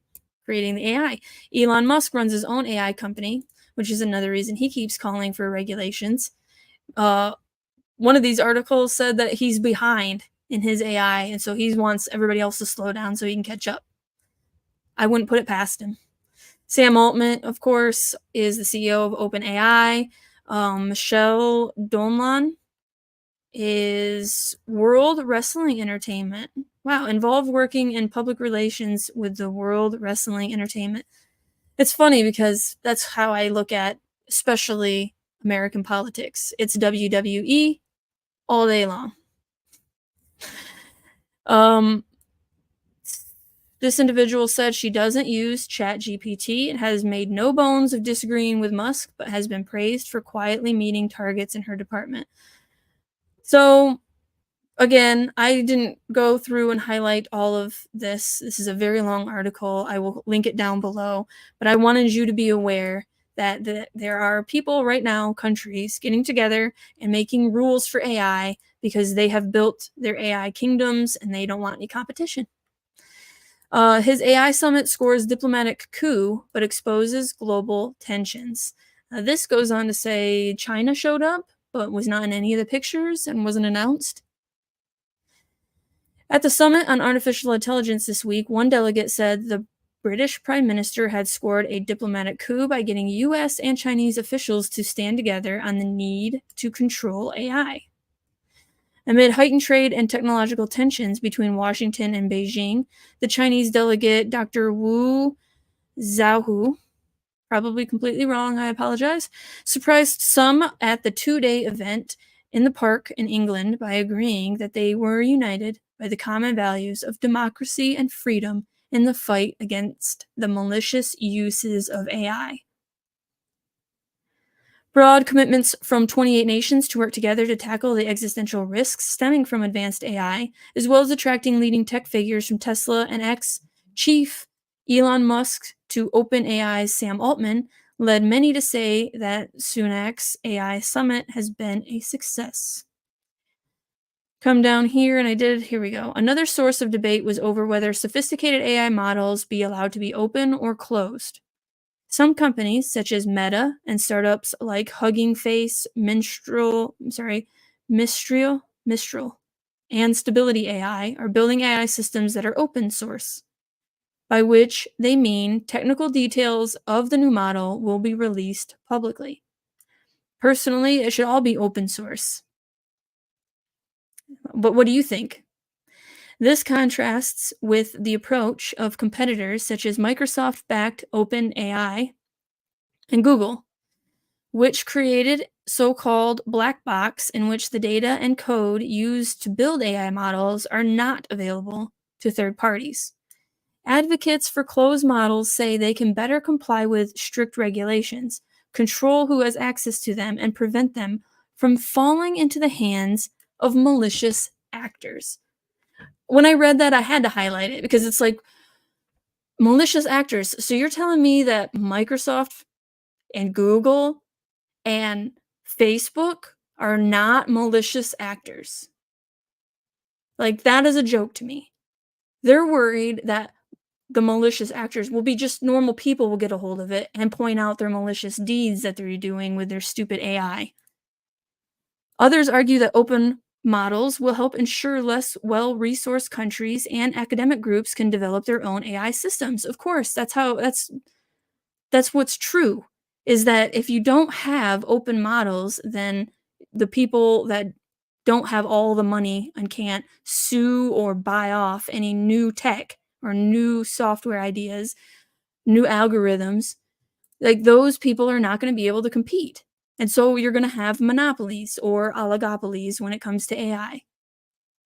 creating the AI. Elon Musk runs his own AI company, which is another reason he keeps calling for regulations. One of these articles said that he's behind in his AI, and so he wants everybody else to slow down so he can catch up. I wouldn't put it past him. Sam Altman, of course, is the CEO of OpenAI. Michelle Donlan is World Wrestling Entertainment. Wow, involved working in public relations with the World Wrestling Entertainment. It's funny because that's how I look at especially American politics. It's WWE all day long. This individual said she doesn't use ChatGPT and has made no bones of disagreeing with Musk, but has been praised for quietly meeting targets in her department. So, again, I didn't go through and highlight all of this. This is a very long article. I will link it down below. But I wanted you to be aware that there are people right now, countries, getting together and making rules for AI because they have built their AI kingdoms and they don't want any competition. His AI summit scores diplomatic coup, but exposes global tensions. This goes on to say China showed up, but was not in any of the pictures and wasn't announced. At the Summit on Artificial Intelligence this week, one delegate said the British Prime Minister had scored a diplomatic coup by getting US and Chinese officials to stand together on the need to control AI. Amid heightened trade and technological tensions between Washington and Beijing, the Chinese delegate Dr. Wu Zhaohu, probably completely wrong, I apologize, surprised some at the 2-day event in the park in England by agreeing that they were united by the common values of democracy and freedom in the fight against the malicious uses of AI. Broad commitments from 28 nations to work together to tackle the existential risks stemming from advanced AI, as well as attracting leading tech figures from Tesla and X chief Elon Musk to OpenAI's Sam Altman, led many to say that Sunak's AI summit has been a success. Come down here, and here we go. Another source of debate was over whether sophisticated AI models be allowed to be open or closed. Some companies, such as Meta and startups like Hugging Face, Mistral, and Stability AI, are building AI systems that are open source, by which they mean technical details of the new model will be released publicly. Personally, it should all be open source. But what do you think? This contrasts with the approach of competitors such as Microsoft-backed OpenAI and Google, which created so-called black box in which the data and code used to build AI models are not available to third parties. Advocates for closed models say they can better comply with strict regulations, control who has access to them, and prevent them from falling into the hands of malicious actors. When I read that, I had to highlight it because it's like, malicious actors. So you're telling me that Microsoft and Google and Facebook are not malicious actors? Like, that is a joke to me. They're worried that the malicious actors will be just normal people will get a hold of it and point out their malicious deeds that they're doing with their stupid AI. Others argue that open models will help ensure less well-resourced countries and academic groups can develop their own AI systems. Of course, that's what's true, is that if you don't have open models, then the people that don't have all the money and can't sue or buy off any new tech or new software ideas, new algorithms, like, those people are not going to be able to compete. And so you're going to have monopolies or oligopolies when it comes to AI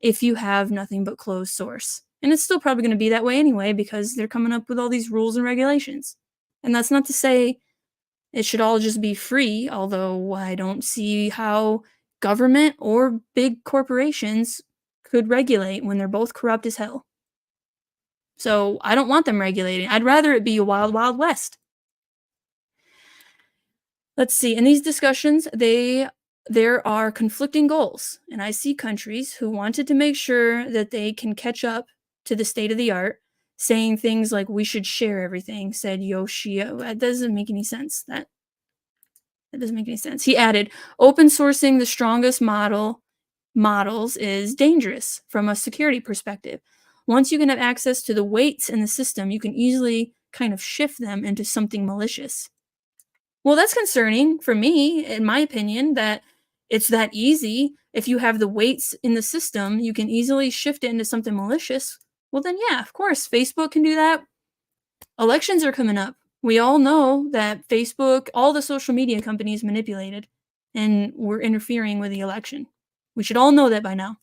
if you have nothing but closed source. And it's still probably going to be that way anyway because they're coming up with all these rules and regulations. And that's not to say it should all just be free, although I don't see how government or big corporations could regulate when they're both corrupt as hell. So I don't want them regulating. I'd rather it be a wild, wild west. Let's see. In these discussions, there are conflicting goals, and I see countries who wanted to make sure that they can catch up to the state of the art, saying things like we should share everything, said Yoshio. That doesn't make any sense. That doesn't make any sense. He added, open sourcing the strongest models is dangerous from a security perspective. Once you can have access to the weights in the system, you can easily kind of shift them into something malicious. Well, that's concerning for me, in my opinion, that it's that easy. If you have the weights in the system, you can easily shift it into something malicious. Well, then, yeah, of course, Facebook can do that. Elections are coming up. We all know that Facebook, all the social media companies manipulated and were interfering with the election. We should all know that by now.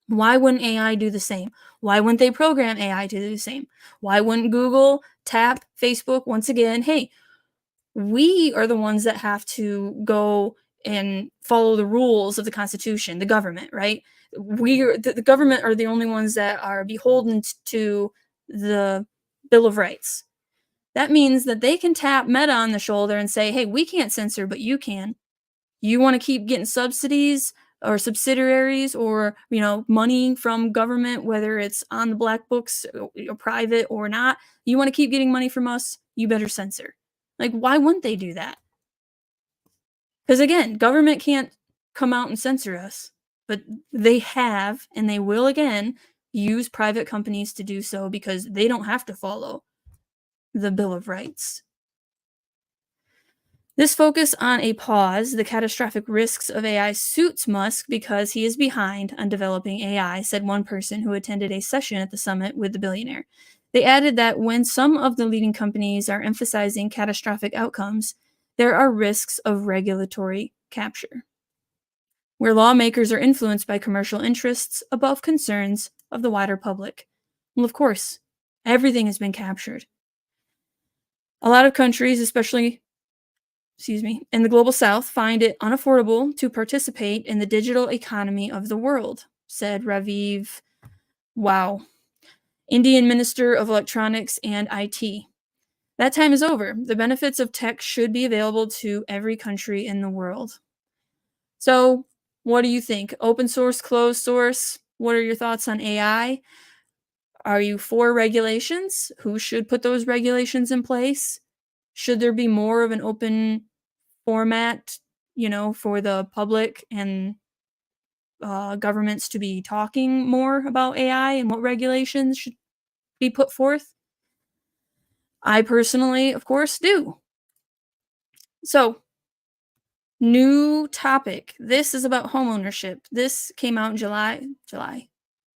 Why wouldn't AI do the same? Why wouldn't they program AI to do the same? Why wouldn't Google tap Facebook once again? Hey, we are the ones that have to go and follow the rules of the Constitution, the government, right? The government are the only ones that are beholden to the Bill of Rights. That means that they can tap Meta on the shoulder and say, hey, we can't censor, but you can. You want to keep getting subsidies or subsidiaries or, money from government, whether it's on the black books or private or not. You want to keep getting money from us, you better censor. Like, why wouldn't they do that? Because again, government can't come out and censor us, but they have, and they will again, use private companies to do so because they don't have to follow the Bill of Rights. This focus on a pause, the catastrophic risks of AI, suits Musk because he is behind on developing AI, said one person who attended a session at the summit with the billionaire. They added that when some of the leading companies are emphasizing catastrophic outcomes, there are risks of regulatory capture, where lawmakers are influenced by commercial interests above concerns of the wider public. Well, of course, everything has been captured. A lot of countries, especially in the global south, find it unaffordable to participate in the digital economy of the world, said Raviv Wow, Indian Minister of Electronics and IT. That time is over. The benefits of tech should be available to every country in the world. So, what do you think? Open source, closed source? What are your thoughts on AI? Are you for regulations? Who should put those regulations in place? Should there be more of an open format, for the public and governments to be talking more about AI and what regulations should be put forth? I personally, of course, do. So, new topic. This is about homeownership. This came out in July.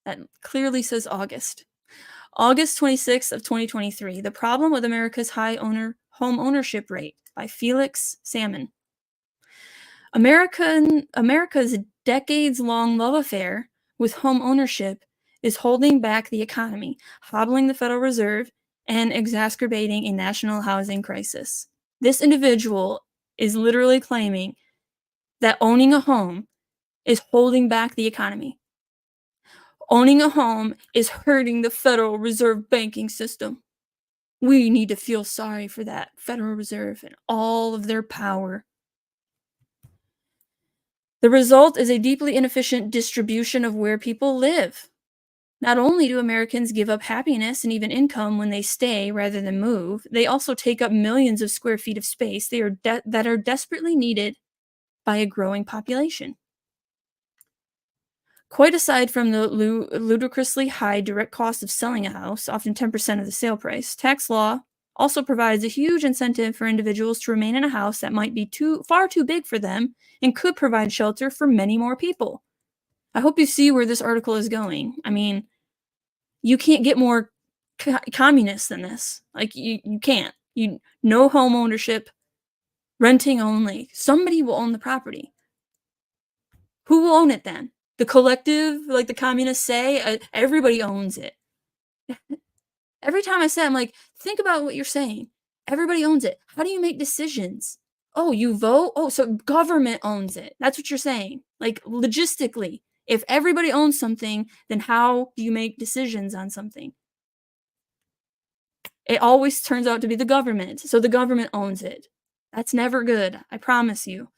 That clearly says August. August 26th of 2023. The Problem with America's High Home Ownership Rate by Felix Salmon. America's decades-long love affair with home ownership is holding back the economy, hobbling the Federal Reserve, and exacerbating a national housing crisis. This individual is literally claiming that owning a home is holding back the economy. Owning a home is hurting the Federal Reserve banking system. We need to feel sorry for that Federal Reserve and all of their power. The result is a deeply inefficient distribution of where people live. Not only do Americans give up happiness and even income when they stay rather than move, they also take up millions of square feet of space that are desperately needed by a growing population. Quite aside from the ludicrously high direct cost of selling a house, often 10% of the sale price, tax law also provides a huge incentive for individuals to remain in a house that might be far too big for them and could provide shelter for many more people. I hope you see where this article is going. I mean, you can't get more communist than this. Like, you can't. No home ownership, renting only. Somebody will own the property. Who will own it then? The collective, like the communists say? Everybody owns it. Every time I say it, I'm like, think about what you're saying. Everybody owns it. How do you make decisions? Oh, you vote? Oh, so government owns it. That's what you're saying. Like, logistically, if everybody owns something, then how do you make decisions on something? It always turns out to be the government. So the government owns it. That's never good. I promise you.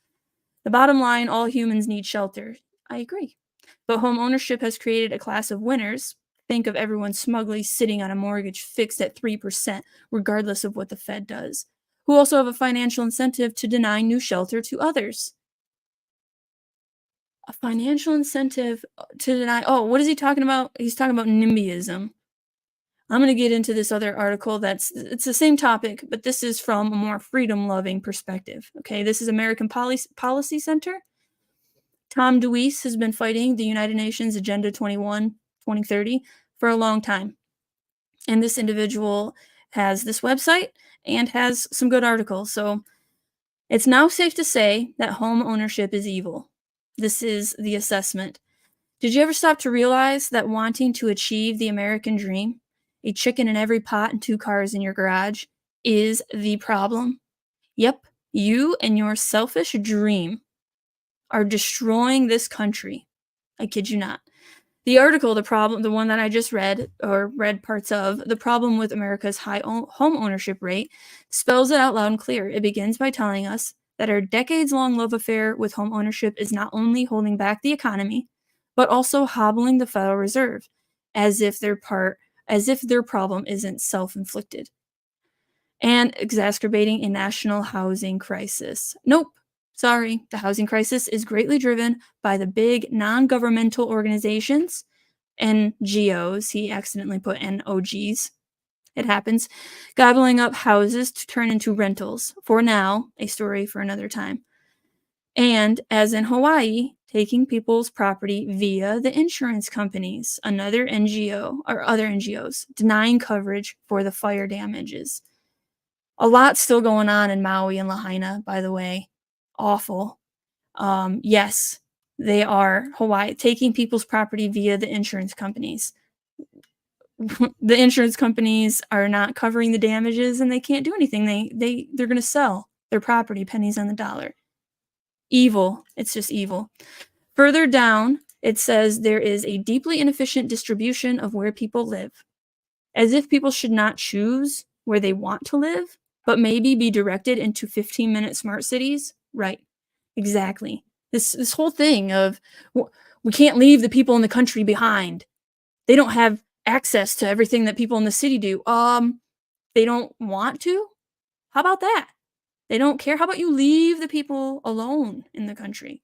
The bottom line, all humans need shelter. I agree. But home ownership has created a class of winners. Think of everyone smugly sitting on a mortgage fixed at 3%, regardless of what the Fed does, who also have a financial incentive to deny new shelter to others. A financial incentive to deny. Oh, what is he talking about? He's talking about NIMBYism. I'm going to get into this other article it's the same topic, but this is from a more freedom-loving perspective. Okay, this is American Policy Center. Tom DeWeese has been fighting the United Nations Agenda 2030 for a long time. And this individual has this website and has some good articles. So it's now safe to say that home ownership is evil. This is the assessment. Did you ever stop to realize that wanting to achieve the American dream, a chicken in every pot and 2 cars in your garage, is the problem? Yep, you and your selfish dream are destroying this country. I kid you not. The article, the one that I just read, or read parts of, The Problem with America's High Home Ownership Rate, spells it out loud and clear. It begins by telling us that our decades-long love affair with home ownership is not only holding back the economy, but also hobbling the Federal Reserve, as if their problem isn't self-inflicted, and exacerbating a national housing crisis. Nope. Sorry, the housing crisis is greatly driven by the big non-governmental organizations, NGOs. He accidentally put NOGs. It happens. Gobbling up houses to turn into rentals. For now, a story for another time. And, as in Hawaii, taking people's property via the insurance companies, another NGO, or other NGOs, denying coverage for the fire damages. A lot still going on in Maui and Lahaina, by the way. Awful. Yes, they are Hawaii taking people's property via the insurance companies. The insurance companies are not covering the damages and they can't do anything. They're going to sell their property pennies on the dollar. Evil. It's just evil. Further down, it says there is a deeply inefficient distribution of where people live. As if people should not choose where they want to live, but maybe be directed into 15-minute smart cities. Right. Exactly. This whole thing of we can't leave the people in the country behind. They don't have access to everything that people in the city do. They don't want to? How about that? They don't care. How about you leave the people alone in the country?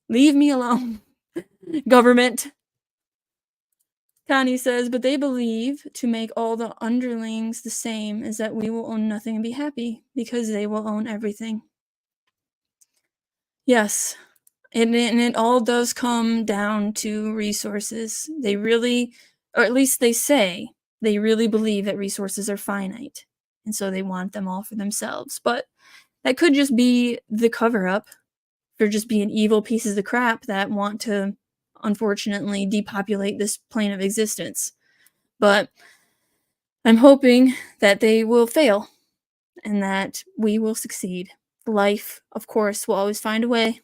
Leave me alone. Government. Connie says, but they believe to make all the underlings the same is that we will own nothing and be happy because they will own everything. Yes. And it all does come down to resources. They really, or at least they say, they really believe that resources are finite. And so they want them all for themselves. But that could just be the cover-up for just being evil pieces of crap that want to, unfortunately, depopulate this plane of existence. But I'm hoping that they will fail and that we will succeed. Life, of course, will always find a way.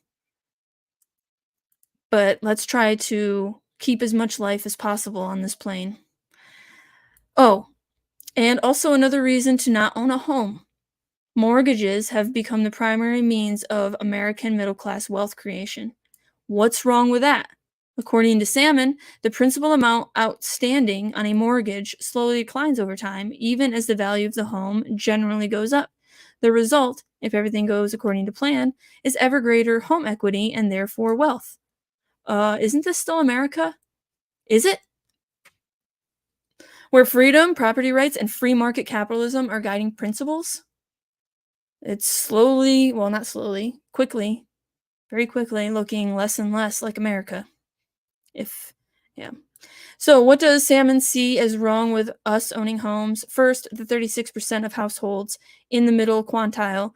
But let's try to keep as much life as possible on this plane. Oh, and also another reason to not own a home. Mortgages have become the primary means of American middle-class wealth creation. What's wrong with that? According to Salmon, the principal amount outstanding on a mortgage slowly declines over time, even as the value of the home generally goes up. The result, if everything goes according to plan, is ever greater home equity and therefore wealth. Isn't this still America? Is it? Where freedom, property rights, and free market capitalism are guiding principles? It's slowly, well, not slowly, quickly, very quickly looking less and less like America. Yeah. So what does Salmon see as wrong with us owning homes? First, the 36% of households in the middle quintile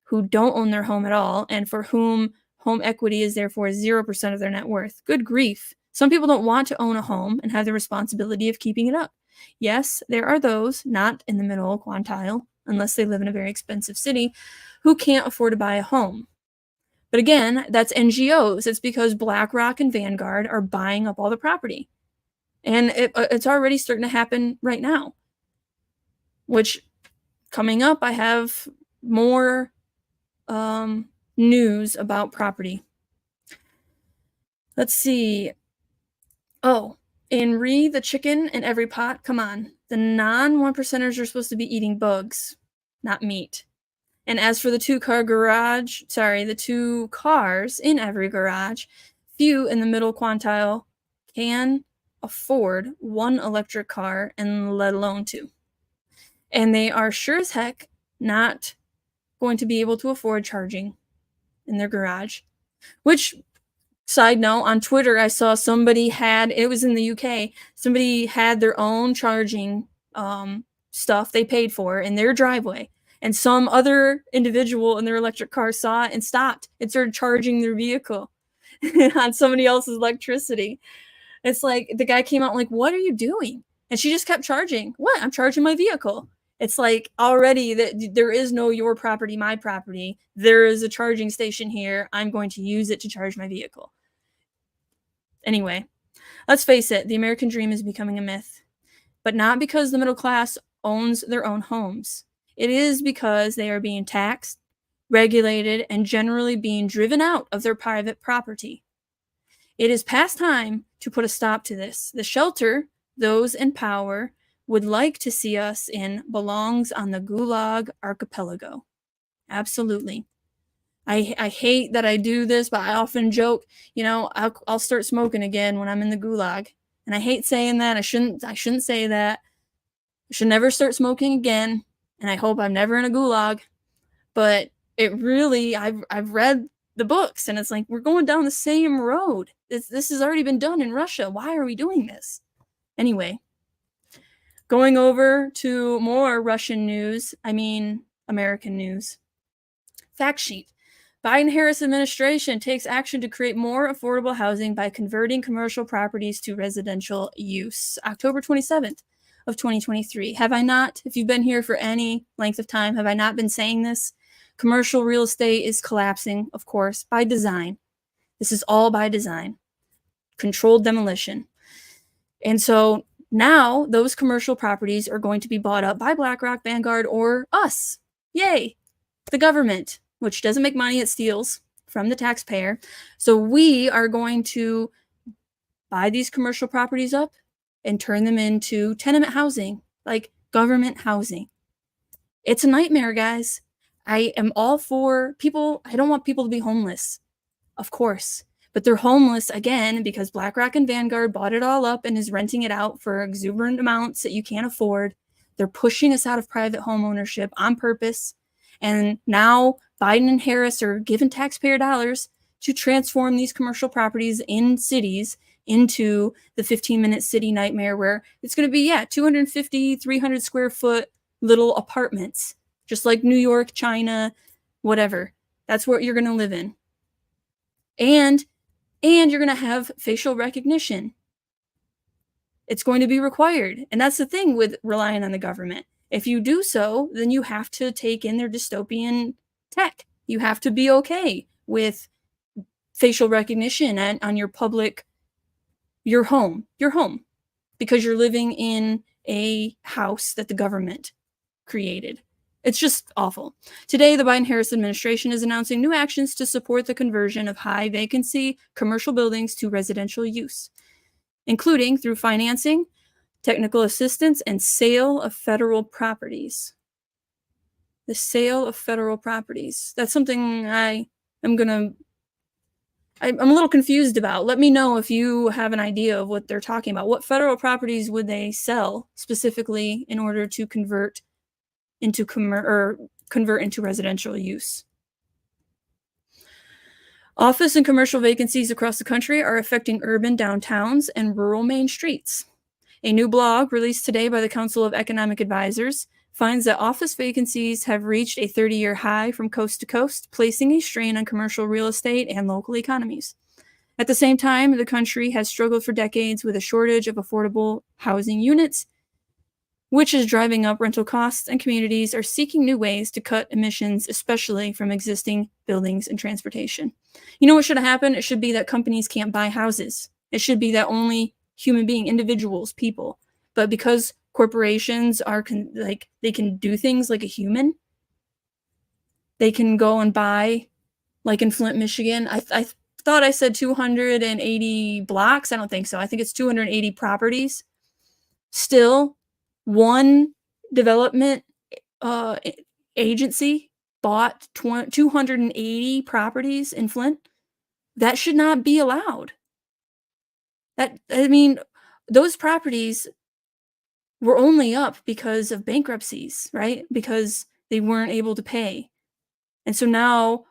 who don't own their home at all and for whom home equity is therefore 0% of their net worth. Good grief. Some people don't want to own a home and have the responsibility of keeping it up. Yes, there are those not in the middle quintile, unless they live in a very expensive city, who can't afford to buy a home. But again, that's NGOs. It's because BlackRock and Vanguard are buying up all the property. And it's already starting to happen right now. Which, coming up, I have more news about property. Let's see. Oh, and the chicken in every pot. Come on. The non-1 percenters are supposed to be eating bugs, not meat. And as for the two cars in every garage, few in the middle quintile can afford one electric car and let alone two. And they are sure as heck not going to be able to afford charging in their garage. Which, side note, on Twitter, I saw somebody it was in the UK, somebody had their own charging stuff they paid for in their driveway. And some other individual in their electric car saw it and stopped and started charging their vehicle on somebody else's electricity. It's like the guy came out like, what are you doing? And she just kept charging. What? I'm charging my vehicle. It's like already that there is no your property, my property. There is a charging station here. I'm going to use it to charge my vehicle. Anyway, let's face it, the American dream is becoming a myth. But not because the middle class owns their own homes. It is because they are being taxed, regulated, and generally being driven out of their private property. It is past time to put a stop to this. The shelter those in power would like to see us in belongs on the Gulag archipelago. Absolutely. I hate that I do this, but I often joke, I'll start smoking again when I'm in the gulag. And I hate saying that. I shouldn't say that. I should never start smoking again. And I hope I'm never in a gulag. But it really, I've read the books, and it's like, we're going down the same road. This has already been done in Russia. Why are we doing this? Anyway, going over to more Russian news, American news. Fact sheet. Biden-Harris administration takes action to create more affordable housing by converting commercial properties to residential use. October 27th of 2023. Have I not, if you've been here for any length of time, have I not been saying this? Commercial real estate is collapsing, of course, by design. This is all by design. Controlled demolition. And so now those commercial properties are going to be bought up by BlackRock, Vanguard, or us. Yay! The government, which doesn't make money, it steals from the taxpayer. So we are going to buy these commercial properties up and turn them into tenement housing, like government housing. It's a nightmare, guys. I am all for people. I don't want people to be homeless, of course. But they're homeless, again, because BlackRock and Vanguard bought it all up and is renting it out for exuberant amounts that you can't afford. They're pushing us out of private home ownership on purpose. And now Biden and Harris are giving taxpayer dollars to transform these commercial properties in cities into the 15-minute city nightmare where it's going to be, 250, 300 square foot little apartments, just like New York, China, whatever. That's what you're going to live in. And you're going to have facial recognition. It's going to be required. And that's the thing with relying on the government. If you do so, then you have to take in their dystopian tech. You have to be okay with facial recognition on your home, because you're living in a house that the government created. It's just awful. Today, the Biden-Harris administration is announcing new actions to support the conversion of high-vacancy commercial buildings to residential use, including through financing, technical assistance, and sale of federal properties. The sale of federal properties. That's something I'm a little confused about. Let me know if you have an idea of what they're talking about. What federal properties would they sell specifically in order to convert into residential use? Office and commercial vacancies across the country are affecting urban downtowns and rural main streets. A new blog released today by the Council of Economic Advisors finds that office vacancies have reached a 30-year high from coast to coast, placing a strain on commercial real estate and local economies. At the same time, the country has struggled for decades with a shortage of affordable housing units, which is driving up rental costs, and communities are seeking new ways to cut emissions, especially from existing buildings and transportation. You know what should have happened? It should be that companies can't buy houses. It should be that only individuals, people. But because corporations are they can do things like a human, they can go and buy, like in Flint, Michigan. I thought I said 280 blocks. I don't think so. I think it's 280 properties. Still, one development agency bought 280 properties in Flint. That should not be allowed. Those properties were only up because of bankruptcies, right? Because they weren't able to pay. And so now,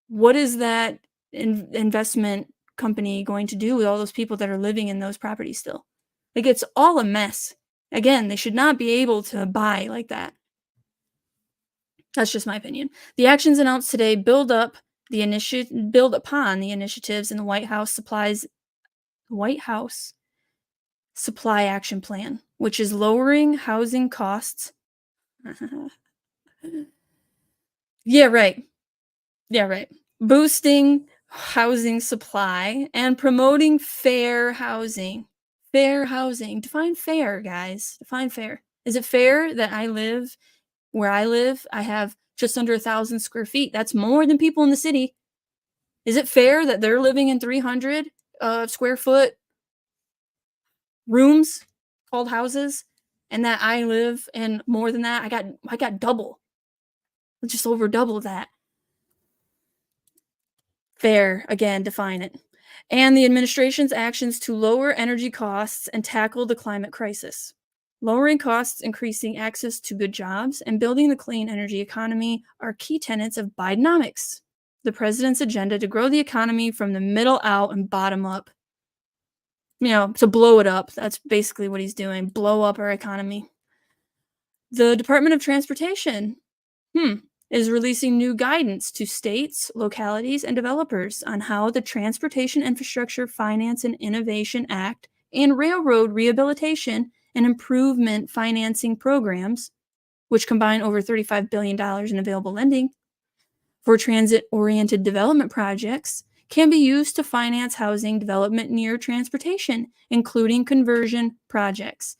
what is that investment company going to do with all those people that are living in those properties still? Like, it's all a mess. Again, they should not be able to buy like that. That's just my opinion. The actions announced today build upon the initiatives in the White House Supply Action Plan, which is lowering housing costs. Yeah, right. Boosting housing supply and promoting fair housing. Fair housing. Define fair, guys. Define fair. Is it fair that where I live, I have just under 1,000 square feet? That's more than people in the city. Is it fair that they're living in 300 square foot rooms called houses, and that I live in more than that? I got double, just over double that. Fair, again, define it. And the administration's actions to lower energy costs and tackle the climate crisis. Lowering costs, increasing access to good jobs, and building the clean energy economy are key tenets of Bidenomics, the president's agenda to grow the economy from the middle out and bottom up. To blow it up. That's basically what he's doing. Blow up our economy. The Department of Transportation is releasing new guidance to states, localities, and developers on how the Transportation Infrastructure Finance and Innovation Act and Railroad Rehabilitation and Improvement Financing Programs, which combine over $35 billion in available lending for transit-oriented development projects, can be used to finance housing development near transportation, including conversion projects.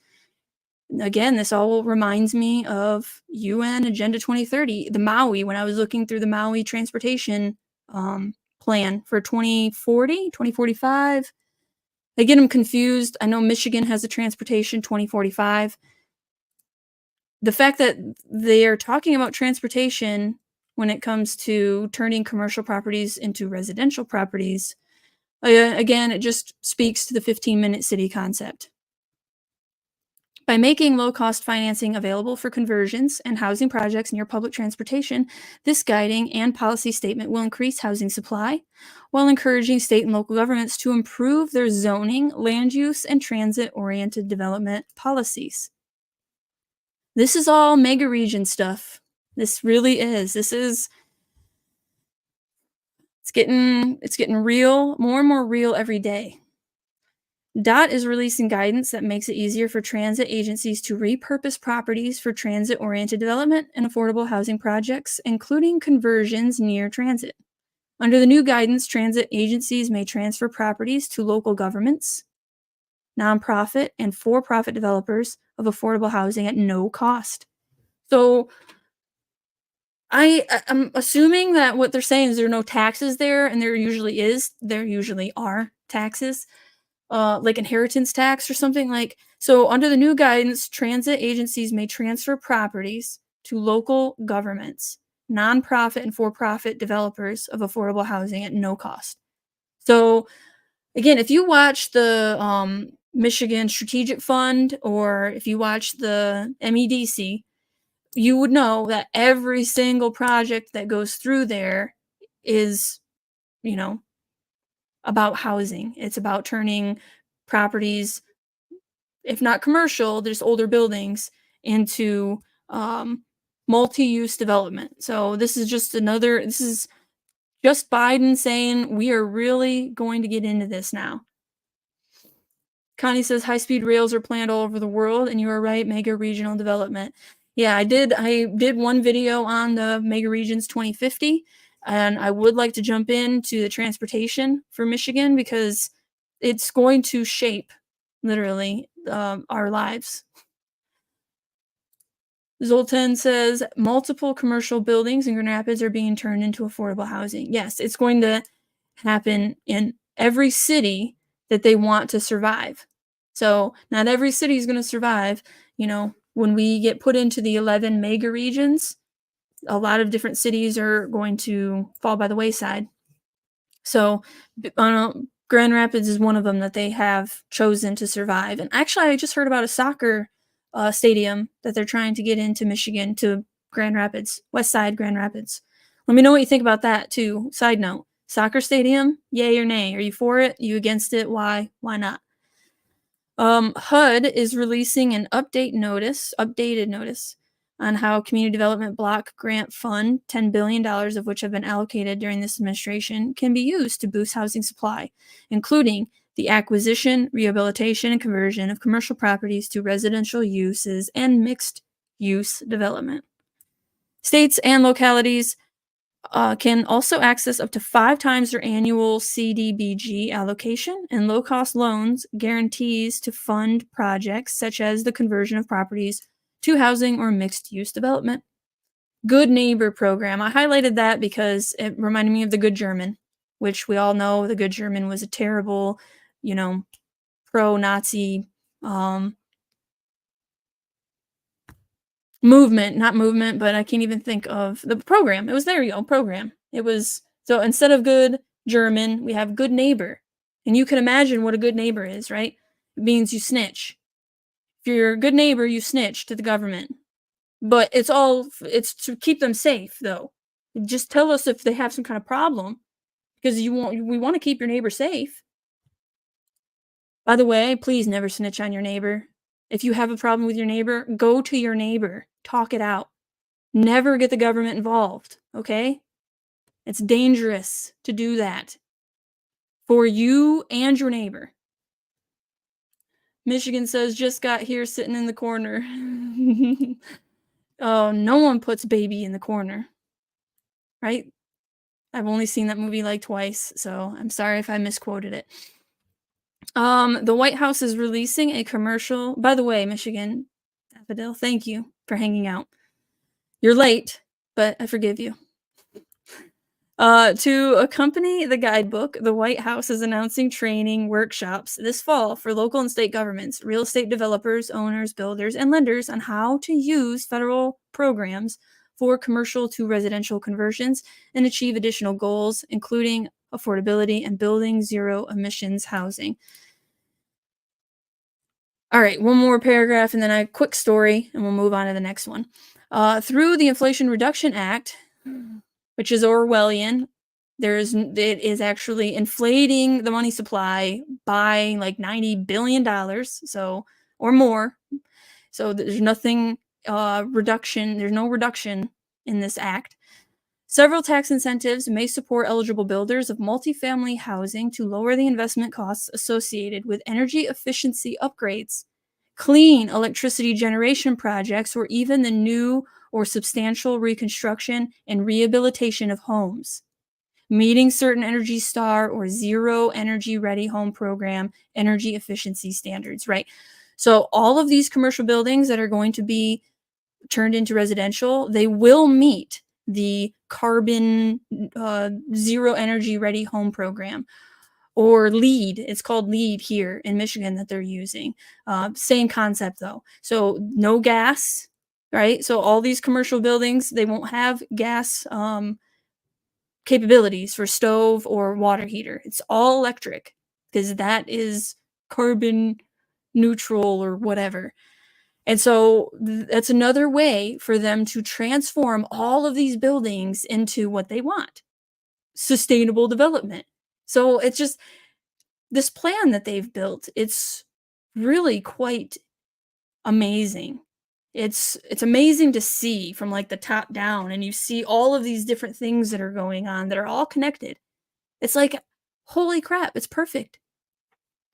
Again, this all reminds me of UN Agenda 2030, the Maui, when I was looking through the Maui transportation plan for 2040, 2045. I get them confused. I know Michigan has a transportation 2045. The fact that they are talking about transportation when it comes to turning commercial properties into residential properties, again, it just speaks to the 15-minute city concept. By making low-cost financing available for conversions and housing projects near public transportation, this guiding and policy statement will increase housing supply while encouraging state and local governments to improve their zoning, land use, and transit-oriented development policies. This is all mega region stuff. This really is. It's getting real, more and more real every day. DOT is releasing guidance that makes it easier for transit agencies to repurpose properties for transit-oriented development and affordable housing projects, including conversions near transit. Under the new guidance, transit agencies may transfer properties to local governments, nonprofit, and for-profit developers of affordable housing at no cost. So I'm assuming that what they're saying is there are no taxes there, and there usually are taxes. Like inheritance tax or something like. So under the new guidance, transit agencies may transfer properties to local governments, nonprofit and for-profit developers of affordable housing at no cost. So again, if you watch the Michigan Strategic Fund, or if you watch the MEDC, you would know that every single project that goes through there is, about housing. It's about turning properties, if not commercial, there's older buildings, into multi-use development. So this is just Biden saying we are really going to get into this now. Connie says high-speed rails are planned all over the world, and you are right, mega regional development. Yeah, I did one video on the Mega Regions 2050, and I would like to jump into the transportation for Michigan because it's going to shape, literally, our lives. Zoltan says multiple commercial buildings in Grand Rapids are being turned into affordable housing. Yes, it's going to happen in every city that they want to survive. So not every city is going to survive. When we get put into the 11 mega regions, a lot of different cities are going to fall by the wayside. So Grand Rapids is one of them that they have chosen to survive. And actually, I just heard about a soccer stadium that they're trying to get into Michigan, to Grand Rapids, West Side Grand Rapids. Let me know what you think about that too. Side note, soccer stadium, yay or nay? Are you for it? Are you against it? Why? Why not? HUD is releasing an updated notice on how Community Development Block Grant Fund, $10 billion of which have been allocated during this administration, can be used to boost housing supply, including the acquisition, rehabilitation, and conversion of commercial properties to residential uses and mixed-use development. States and localities can also access up to 5 times their annual CDBG allocation and low-cost loans guarantees to fund projects such as the conversion of properties to housing or mixed-use development. Good Neighbor Program. I highlighted that because it reminded me of the Good German, which we all know the Good German was a terrible, pro-Nazi not movement, but I can't even think of the program. It was, there you go, program. It was, so instead of good, German, we have good neighbor. And you can imagine what a good neighbor is, right? It means you snitch. If you're a good neighbor, you snitch to the government. But it's to keep them safe though. Just tell us if they have some kind of problem because we want to keep your neighbor safe. By the way, please never snitch on your neighbor. If you have a problem with your neighbor, go to your neighbor, talk it out. Never get the government involved, okay? It's dangerous to do that for you and your neighbor. Michigan says, just got here sitting in the corner. Oh, no one puts baby in the corner, right? I've only seen that movie like twice, so I'm sorry if I misquoted it. The White House is releasing a commercial. By the way, Michigan, Daffodil, thank you for hanging out. You're late, but I forgive you. To accompany the guidebook, the White House is announcing training workshops this fall for local and state governments, real estate developers, owners, builders, and lenders on how to use federal programs for commercial to residential conversions and achieve additional goals, including affordability and building zero emissions housing. All right, one more paragraph and then a quick story, and we'll move on to the next one. Through the Inflation Reduction Act, which is Orwellian, it is actually inflating the money supply by like $90 billion, so or more. So there's nothing reduction. There's no reduction in this act. Several tax incentives may support eligible builders of multifamily housing to lower the investment costs associated with energy efficiency upgrades, clean electricity generation projects, or even the new or substantial reconstruction and rehabilitation of homes. Meeting certain Energy Star or Zero Energy Ready Home Program energy efficiency standards, right? So all of these commercial buildings that are going to be turned into residential, they will meet the carbon zero energy ready home program or LEED. It's called LEED here in Michigan that they're using. Same concept though. So no gas, right? So all these commercial buildings, they won't have gas capabilities for stove or water heater. It's all electric because that is carbon neutral or whatever. And so that's another way for them to transform all of these buildings into what they want, sustainable development. So it's just this plan that they've built. It's really quite amazing. It's amazing to see from like the top down, and you see all of these different things that are going on that are all connected. It's like, holy crap, it's perfect.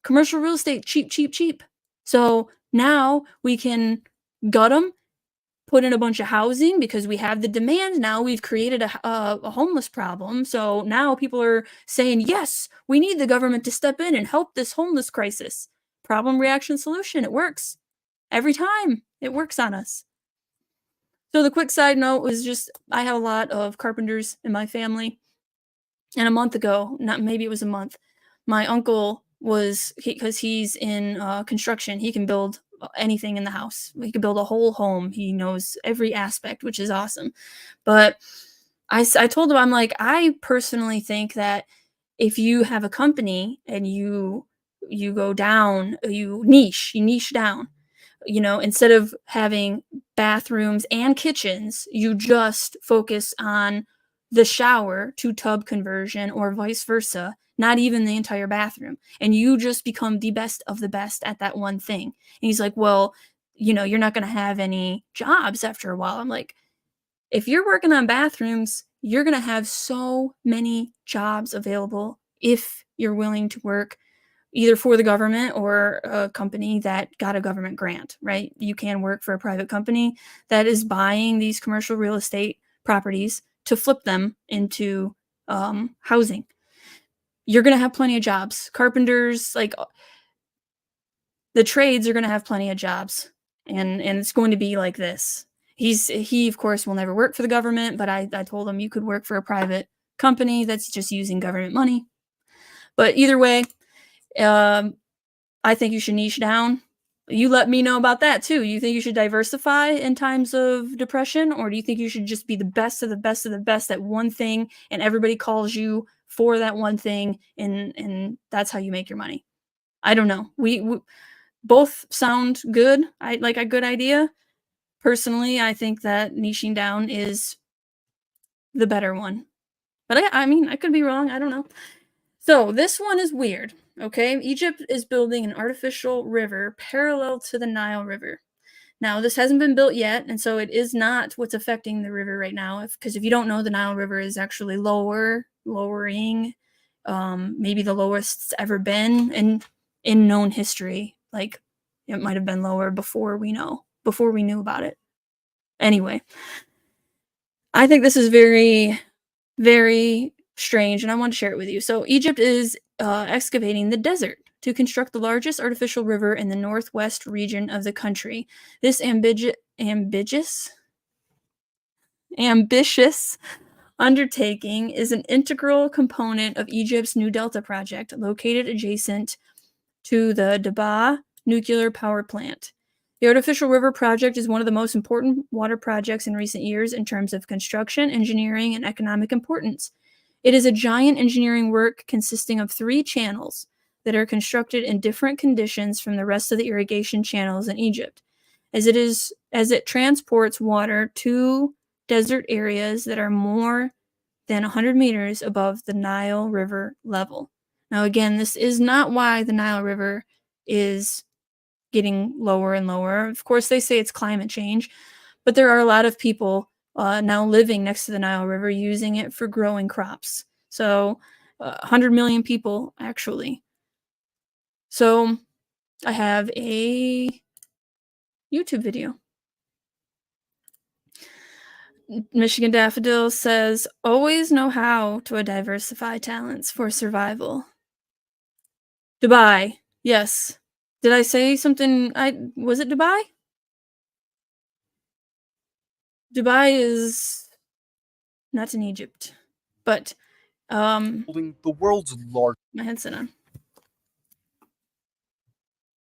Commercial real estate, cheap, cheap, cheap. So now we can gut them, put in a bunch of housing because we have the demand. Now we've created a homeless problem. So now people are saying, yes, we need the government to step in and help this homeless crisis. Problem, reaction, solution. It works. Every time it works on us. So the quick side note was just, I have a lot of carpenters in my family. And a month ago, maybe it was a month, my uncle because he's in construction, he can build anything in the house. He could build a whole home. He knows every aspect, which is awesome. But I told him, I'm like, I personally think that if you have a company and you go down, you niche down, instead of having bathrooms and kitchens, you just focus on the shower to tub conversion or vice versa, not even the entire bathroom. And you just become the best of the best at that one thing. And he's like, well, you're not going to have any jobs after a while. I'm like, if you're working on bathrooms, you're going to have so many jobs available if you're willing to work either for the government or a company that got a government grant, right? You can work for a private company that is buying these commercial real estate properties to flip them into housing. You're going to have plenty of jobs. Carpenters, like the trades are going to have plenty of jobs. And it's going to be like this. He of course will never work for the government, but I told him you could work for a private company that's just using government money. But either way, I think you should niche down. You let me know about that too. You think you should diversify in times of depression, or do you think you should just be the best of the best of the best at one thing and everybody calls you for that one thing, and that's how you make your money. I don't know. We both sound good. I like a good idea. Personally, I think that niching down is the better one. But I mean, I could be wrong. I don't know. So this one is weird. Okay, Egypt is building an artificial river parallel to the Nile River. Now, this hasn't been built yet, and so it is not what's affecting the river right now. Because if you don't know, the Nile River is actually lowering, maybe the lowest it's ever been in known history. Like, it might have been lower before we knew about it. Anyway, I think this is very, very strange, and I want to share it with you. So, Egypt is excavating the desert to construct the largest artificial river in the northwest region of the country. This ambitious undertaking is an integral component of Egypt's New Delta project, located adjacent to the Daba nuclear power plant. The artificial river project is one of the most important water projects in recent years in terms of construction, engineering, and economic importance. It is a giant engineering work consisting of 3 channels that are constructed in different conditions from the rest of the irrigation channels in Egypt, as it transports water to desert areas that are more than 100 meters above the Nile River level. Now, again, this is not why the Nile River is getting lower and lower. Of course, they say it's climate change, but there are a lot of people now living next to the Nile River using it for growing crops. So 100 million people, actually. So I have a YouTube video. Michigan Daffodil says, always know how to diversify talents for survival. Dubai. Yes. Did I say something? Was it Dubai? Dubai is not in Egypt, but building the world's my headset on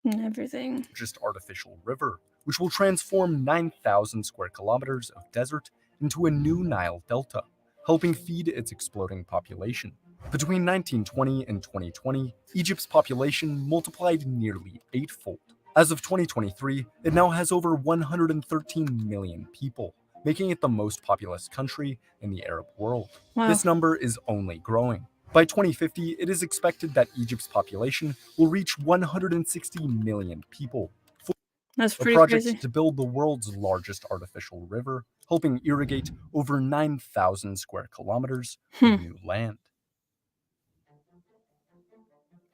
and everything. largest artificial river, which will transform 9,000 square kilometers of desert into a new Nile Delta, helping feed its exploding population. Between 1920 and 2020, Egypt's population multiplied nearly 8-fold. As of 2023, it now has over 113 million people, making it the most populous country in the Arab world. Wow. This number is only growing. By 2050, it is expected that Egypt's population will reach 160 million people. That's A pretty project crazy. to build the world's largest artificial river, helping irrigate over 9,000 square kilometers of new land.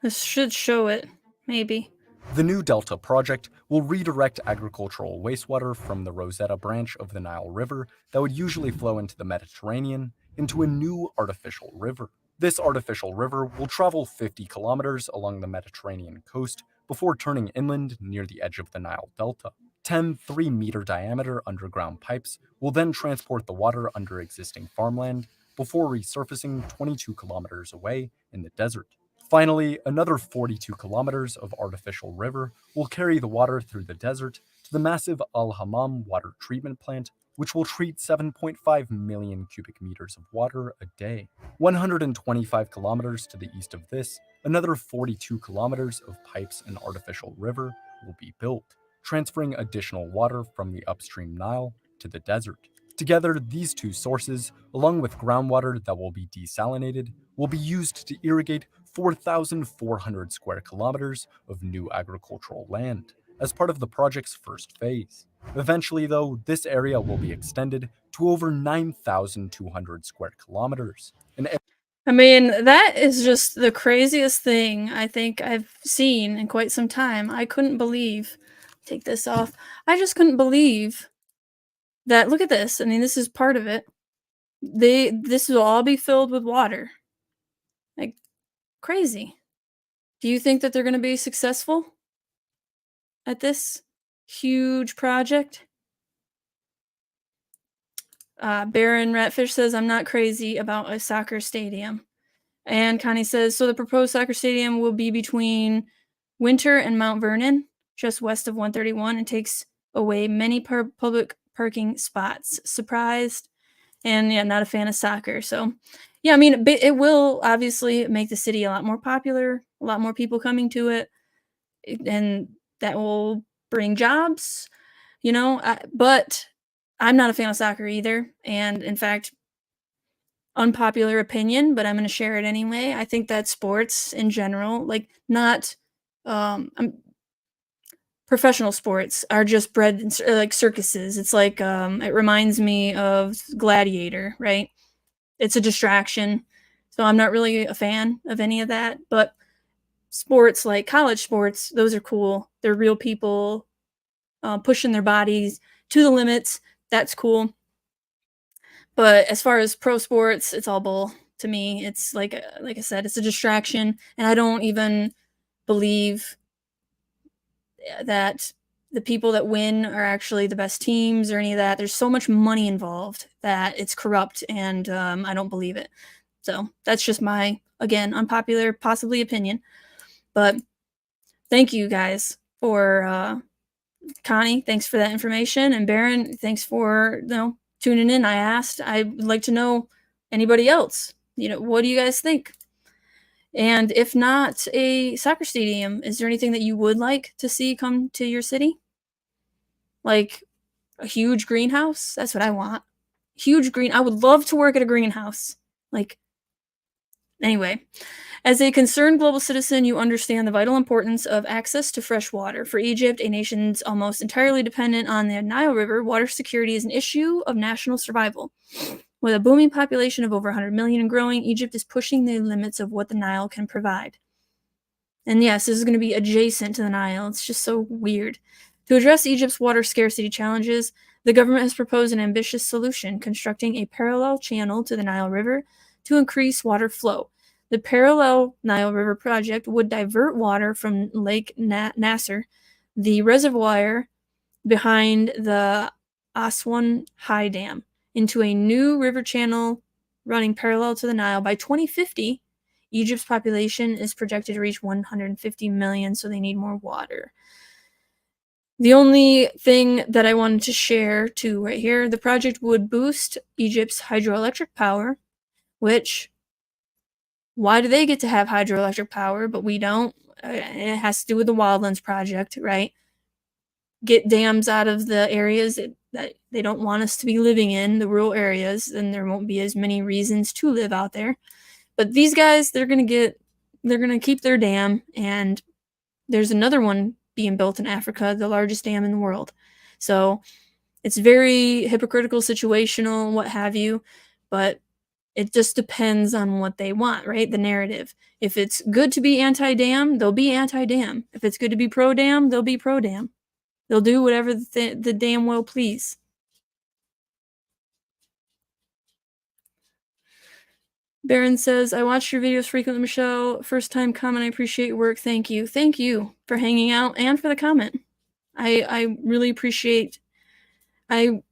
This should show it, maybe. The New Delta project will redirect agricultural wastewater from the Rosetta branch of the Nile River that would usually flow into the Mediterranean into a new artificial river. This artificial river will travel 50 kilometers along the Mediterranean coast before turning inland near the edge of the Nile Delta. 10 3-meter diameter underground pipes will then transport the water under existing farmland before resurfacing 22 kilometers away in the desert. Finally, another 42 kilometers of artificial river will carry the water through the desert to the massive Al Hammam water treatment plant, which will treat 7.5 million cubic meters of water a day. 125 kilometers to the east of this, another 42 kilometers of pipes and artificial river will be built, transferring additional water from the upstream Nile to the desert. Together, these 2 sources, along with groundwater that will be desalinated, will be used to irrigate 4,400 square kilometers of new agricultural land as part of the project's first phase. Eventually, though, this area will be extended to over 9,200 square kilometers. I mean, that is just the craziest thing I think I've seen in quite some time. I couldn't believe. Take this off. I just couldn't believe that. Look at this. I mean, this is part of it. This will all be filled with water. Like, crazy. Do you think that they're going to be successful at this huge project? Baron Ratfish says, I'm not crazy about a soccer stadium. And Connie says, so the proposed soccer stadium will be between Winter and Mount Vernon, just west of 131, and takes away many public parking spots. Surprised? And yeah, not a fan of soccer. So Yeah, I mean, it will obviously make the city a lot more popular, a lot more people coming to it, and that will bring jobs, but I'm not a fan of soccer either, and in fact, unpopular opinion, but I'm gonna share it anyway. I think that sports in general, like, not, professional sports are just bred in like circuses. It's like, it reminds me of Gladiator, right? It's a distraction, so I'm not really a fan of any of that, but sports, like college sports, those are cool. They're real people, pushing their bodies to the limits. That's cool. But as far as pro sports, it's all bull to me. It's like I said, it's a distraction, and I don't even believe that the people that win are actually the best teams or any of that. There's so much money involved that it's corrupt, and I don't believe it. So that's just my, again, unpopular, possibly opinion. But thank you guys for Connie. Thanks for that information, and Baron, thanks for tuning in. I asked. I would like to know anybody else. What do you guys think? And if not a soccer stadium, is there anything that you would like to see come to your city? Like a huge greenhouse? That's what I want. Huge green. I would love to work at a greenhouse. Like, anyway, as a concerned global citizen, you understand the vital importance of access to fresh water. For Egypt, a nation almost entirely dependent on the Nile River, water security is an issue of national survival. With a booming population of over 100 million and growing, Egypt is pushing the limits of what the Nile can provide. And yes, this is going to be adjacent to the Nile. It's just so weird. To address Egypt's water scarcity challenges, the government has proposed an ambitious solution, constructing a parallel channel to the Nile River to increase water flow. The Parallel Nile River project would divert water from Lake Nasser, the reservoir behind the Aswan High Dam, into a new river channel running parallel to the Nile. By 2050, Egypt's population is projected to reach 150 million, so they need more water. The only thing that I wanted to share too right here, the project would boost Egypt's hydroelectric power, which, why do they get to have hydroelectric power but we don't? It has to do with the Wildlands project, right? Get dams out of the areas that they don't want us to be living in, the rural areas, then there won't be as many reasons to live out there. But these guys, they're gonna keep their dam, and there's another one being built in Africa, the largest dam in the world. So it's very hypocritical, situational, what have you, but it just depends on what they want, right? The narrative. If it's good to be anti-dam, they'll be anti-dam. If it's good to be pro-dam, they'll be pro-dam. They'll do whatever the damn well please. Baron says, I watch your videos frequently, Michelle. First time comment. I appreciate your work. Thank you. Thank you for hanging out and for the comment. I really appreciate. I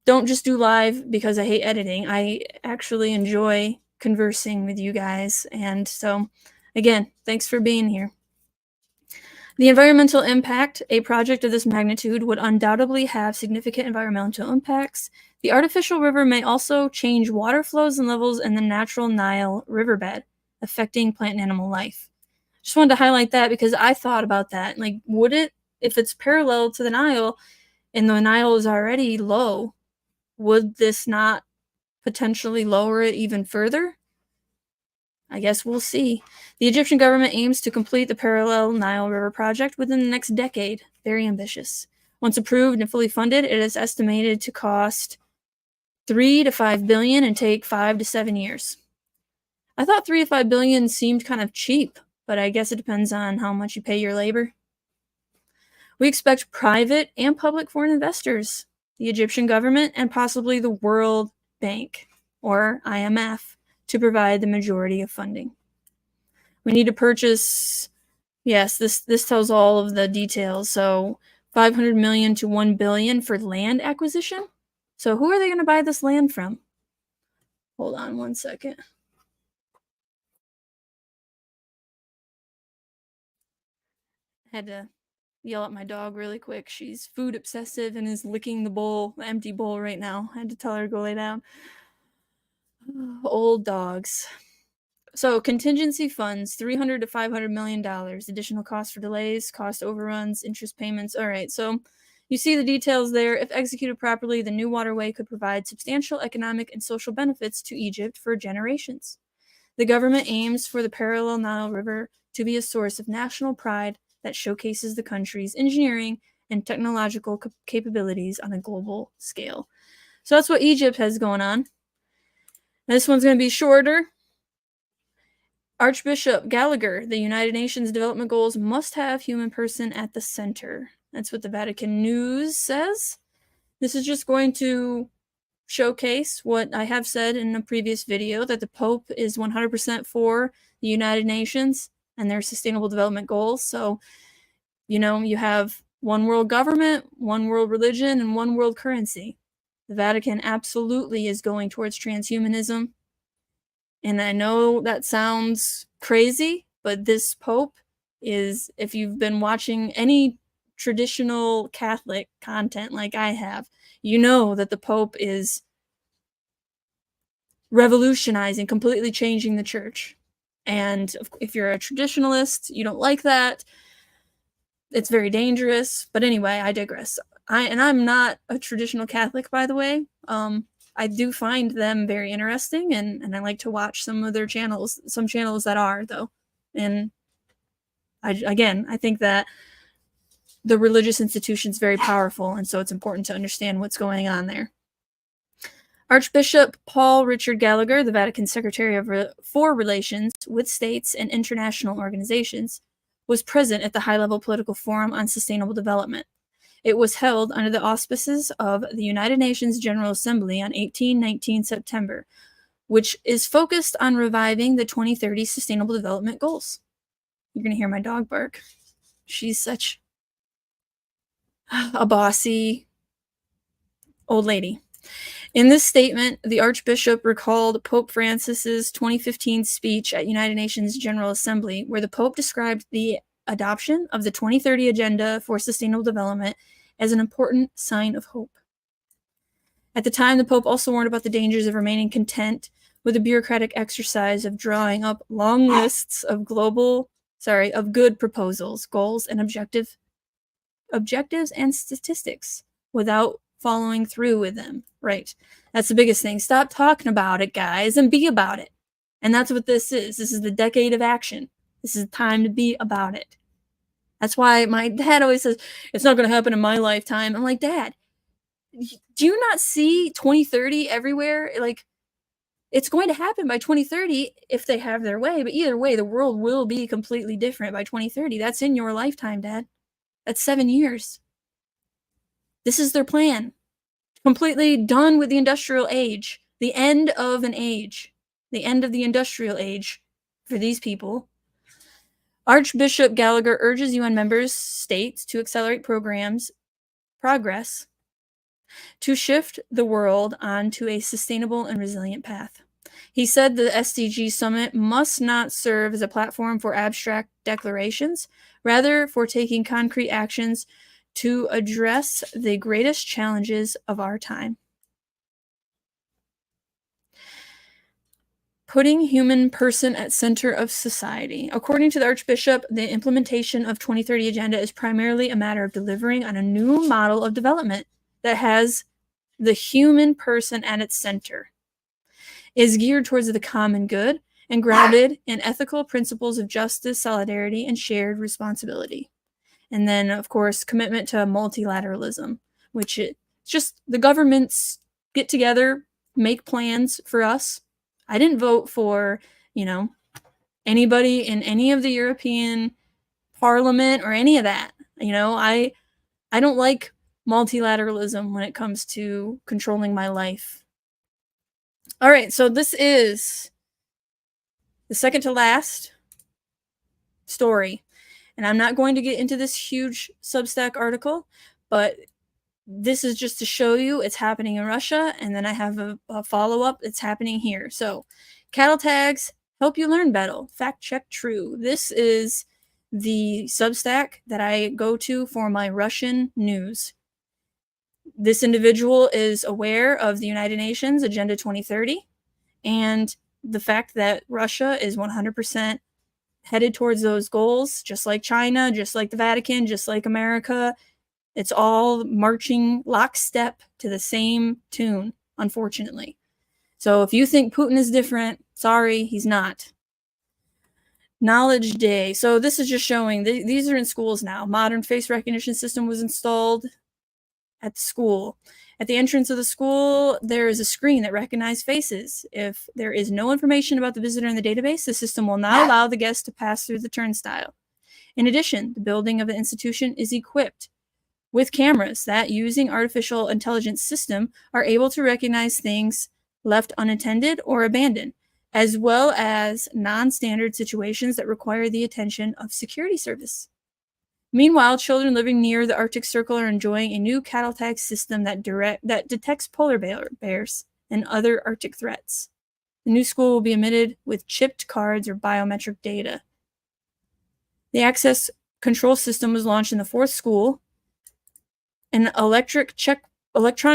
don't just do live because I hate editing. I actually enjoy conversing with you guys. And so, again, thanks for being here. The environmental impact. A project of this magnitude would undoubtedly have significant environmental impacts. The artificial river may also change water flows and levels in the natural Nile riverbed, affecting plant and animal life. Just wanted to highlight that because I thought about that. Like, would it, if it's parallel to the Nile and the Nile is already low, would this not potentially lower it even further? I guess we'll see. The Egyptian government aims to complete the Parallel Nile River project within the next decade. Very ambitious. Once approved and fully funded, it is estimated to cost 3 to 5 billion and take 5 to 7 years. I thought 3 to 5 billion seemed kind of cheap, but I guess it depends on how much you pay your labor. We expect private and public foreign investors, the Egyptian government, and possibly the World Bank, or IMF, to provide the majority of funding. We need to purchase, yes, this tells all of the details. So 500 million to 1 billion for land acquisition. So who are they going to buy this land from? Hold on one second. I had to yell at my dog really quick. She's food obsessive and is licking the bowl, the empty bowl right now. I had to tell her to go lay down. Old dogs. So contingency funds, $300 to $500 million. Additional costs for delays, cost overruns, interest payments. All right, so you see the details there. If executed properly, the new waterway could provide substantial economic and social benefits to Egypt for generations. The government aims for the parallel Nile River to be a source of national pride that showcases the country's engineering and technological capabilities on a global scale. So that's what Egypt has going on. This one's going to be shorter. Archbishop Gallagher, the United Nations Development Goals must have human person at the center. That's what the Vatican News says. This is just going to showcase what I have said in a previous video, that the Pope is 100% for the United Nations and their Sustainable Development Goals. So, you have one world government, one world religion, and one world currency. The Vatican absolutely is going towards transhumanism. And I know that sounds crazy, but this Pope is, if you've been watching any traditional Catholic content like I have, you know that the Pope is revolutionizing, completely changing the church. And if you're a traditionalist, you don't like that. It's very dangerous. But anyway, I digress. I'm not a traditional Catholic, by the way. I do find them very interesting, and I like to watch some of their channels, some channels that are, though. And I think that the religious institution is very powerful, and so it's important to understand what's going on there. Archbishop Paul Richard Gallagher, the Vatican Secretary for Relations with States and International Organizations, was present at the high-level political forum on sustainable development. It was held under the auspices of the United Nations General Assembly on 18-19 September, which is focused on reviving the 2030 Sustainable Development Goals. You're going to hear my dog bark. She's such a bossy old lady. In this statement, the Archbishop recalled Pope Francis's 2015 speech at United Nations General Assembly, where the Pope described the adoption of the 2030 Agenda for Sustainable Development as an important sign of hope. At the time, the Pope also warned about the dangers of remaining content with the bureaucratic exercise of drawing up long lists of good proposals, goals, and objectives and statistics without following through with them. Right. That's the biggest thing. Stop talking about it, guys, and be about it. And that's what this is. This is the decade of action. This is the time to be about it. That's why my dad always says, it's not going to happen in my lifetime. I'm like, Dad, do you not see 2030 everywhere? Like, it's going to happen by 2030 if they have their way. But either way, the world will be completely different by 2030. That's in your lifetime, Dad. That's 7 years. This is their plan. Completely done with the industrial age. The end of an age. The end of the industrial age for these people. Archbishop Gallagher urges UN member states to accelerate progress to shift the world onto a sustainable and resilient path. He said the SDG summit must not serve as a platform for abstract declarations, rather for taking concrete actions to address the greatest challenges of our time. Putting human person at center of society. According to the Archbishop, the implementation of 2030 Agenda is primarily a matter of delivering on a new model of development that has the human person at its center, is geared towards the common good, and grounded in ethical principles of justice, solidarity, and shared responsibility. And then, of course, commitment to multilateralism, which it's just the governments get together, make plans for us. I didn't vote for, anybody in any of the European Parliament or any of that. I don't like multilateralism when it comes to controlling my life. All right, so this is the second to last story. And I'm not going to get into this huge Substack article, but this is just to show you it's happening in Russia, and then I have a follow-up that's happening here. So, cattle tags help you learn better. Fact check true. This is the Substack that I go to for my Russian news. This individual is aware of the United Nations Agenda 2030, And the fact that Russia is 100% headed towards those goals, just like China, just like the Vatican, just like America, it's all marching lockstep to the same tune, unfortunately. So if you think Putin is different, sorry, he's not. Knowledge Day. So this is just showing, these are in schools now. Modern face recognition system was installed at the school. At the entrance of the school, there is a screen that recognizes faces. If there is no information about the visitor in the database, the system will not allow the guest to pass through the turnstile. In addition, the building of the institution is equipped with cameras that, using artificial intelligence system, are able to recognize things left unattended or abandoned, as well as non-standard situations that require the attention of security service. Meanwhile, children living near the Arctic Circle are enjoying a new cattle tag system that detects polar bears and other Arctic threats. The new school will be emitted with chipped cards or biometric data. The access control system was launched in the 4th school. An electronic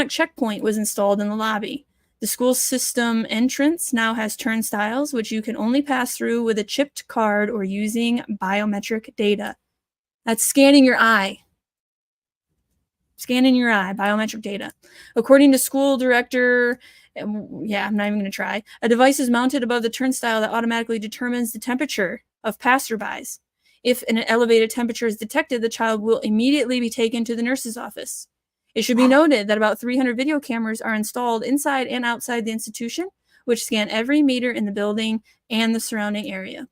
checkpoint was installed in the lobby. The school system entrance now has turnstiles, which you can only pass through with a chipped card or using biometric data. That's scanning your eye. Scanning your eye, biometric data. According to school director, yeah, I'm not even going to try. A device is mounted above the turnstile that automatically determines the temperature of passerbys. If an elevated temperature is detected, the child will immediately be taken to the nurse's office. It should be noted that about 300 video cameras are installed inside and outside the institution, which scan every meter in the building and the surrounding area.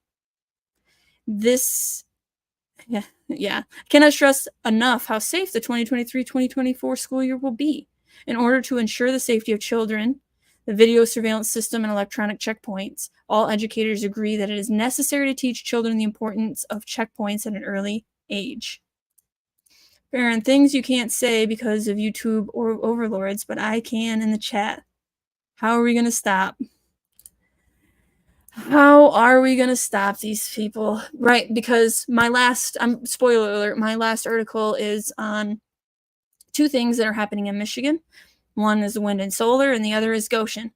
Yeah. Cannot stress enough how safe the 2023-2024 school year will be. In order to ensure the safety of children, the video surveillance system and electronic checkpoints, all educators agree that it is necessary to teach children the importance of checkpoints at an early age. Baron, things you can't say because of YouTube or overlords, but I can in the chat. How are we going to stop? How are we going to stop these people? Right, because spoiler alert, my last article is on 2 things that are happening in Michigan. One is the wind and solar, and the other is Gotion.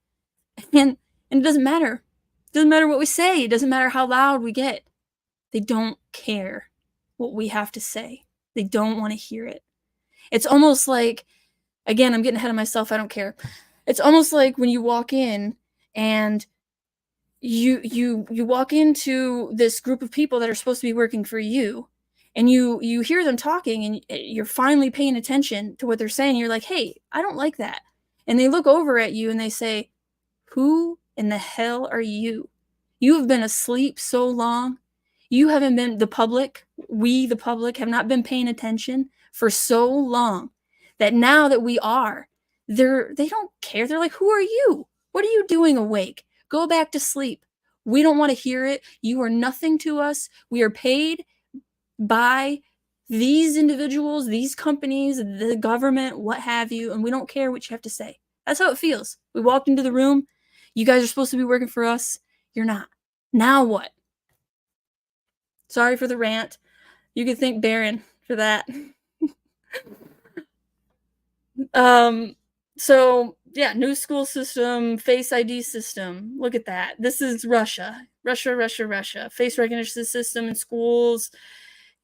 And it doesn't matter. It doesn't matter what we say. It doesn't matter how loud we get. They don't care what we have to say. They don't want to hear it. It's almost like, again, I'm getting ahead of myself. I don't care. It's almost like when you walk in and you walk into this group of people that are supposed to be working for you, and you hear them talking, and you're finally paying attention to what they're saying. You're like, hey, I don't like that. And they look over at you and they say, who in the hell are you? You have been asleep so long. You haven't been, we, the public, have not been paying attention for so long that now that we are, they don't care. They're like, who are you? What are you doing awake? Go back to sleep. We don't want to hear it. You are nothing to us. We are paid by these individuals, these companies, the government, what have you, and we don't care what you have to say. That's how it feels. We walked into the room. You guys are supposed to be working for us. You're not. Now what? Sorry for the rant. You could thank Baron for that. So yeah, new school system, face ID system. Look at that. This is Russia. Russia. Face recognition system in schools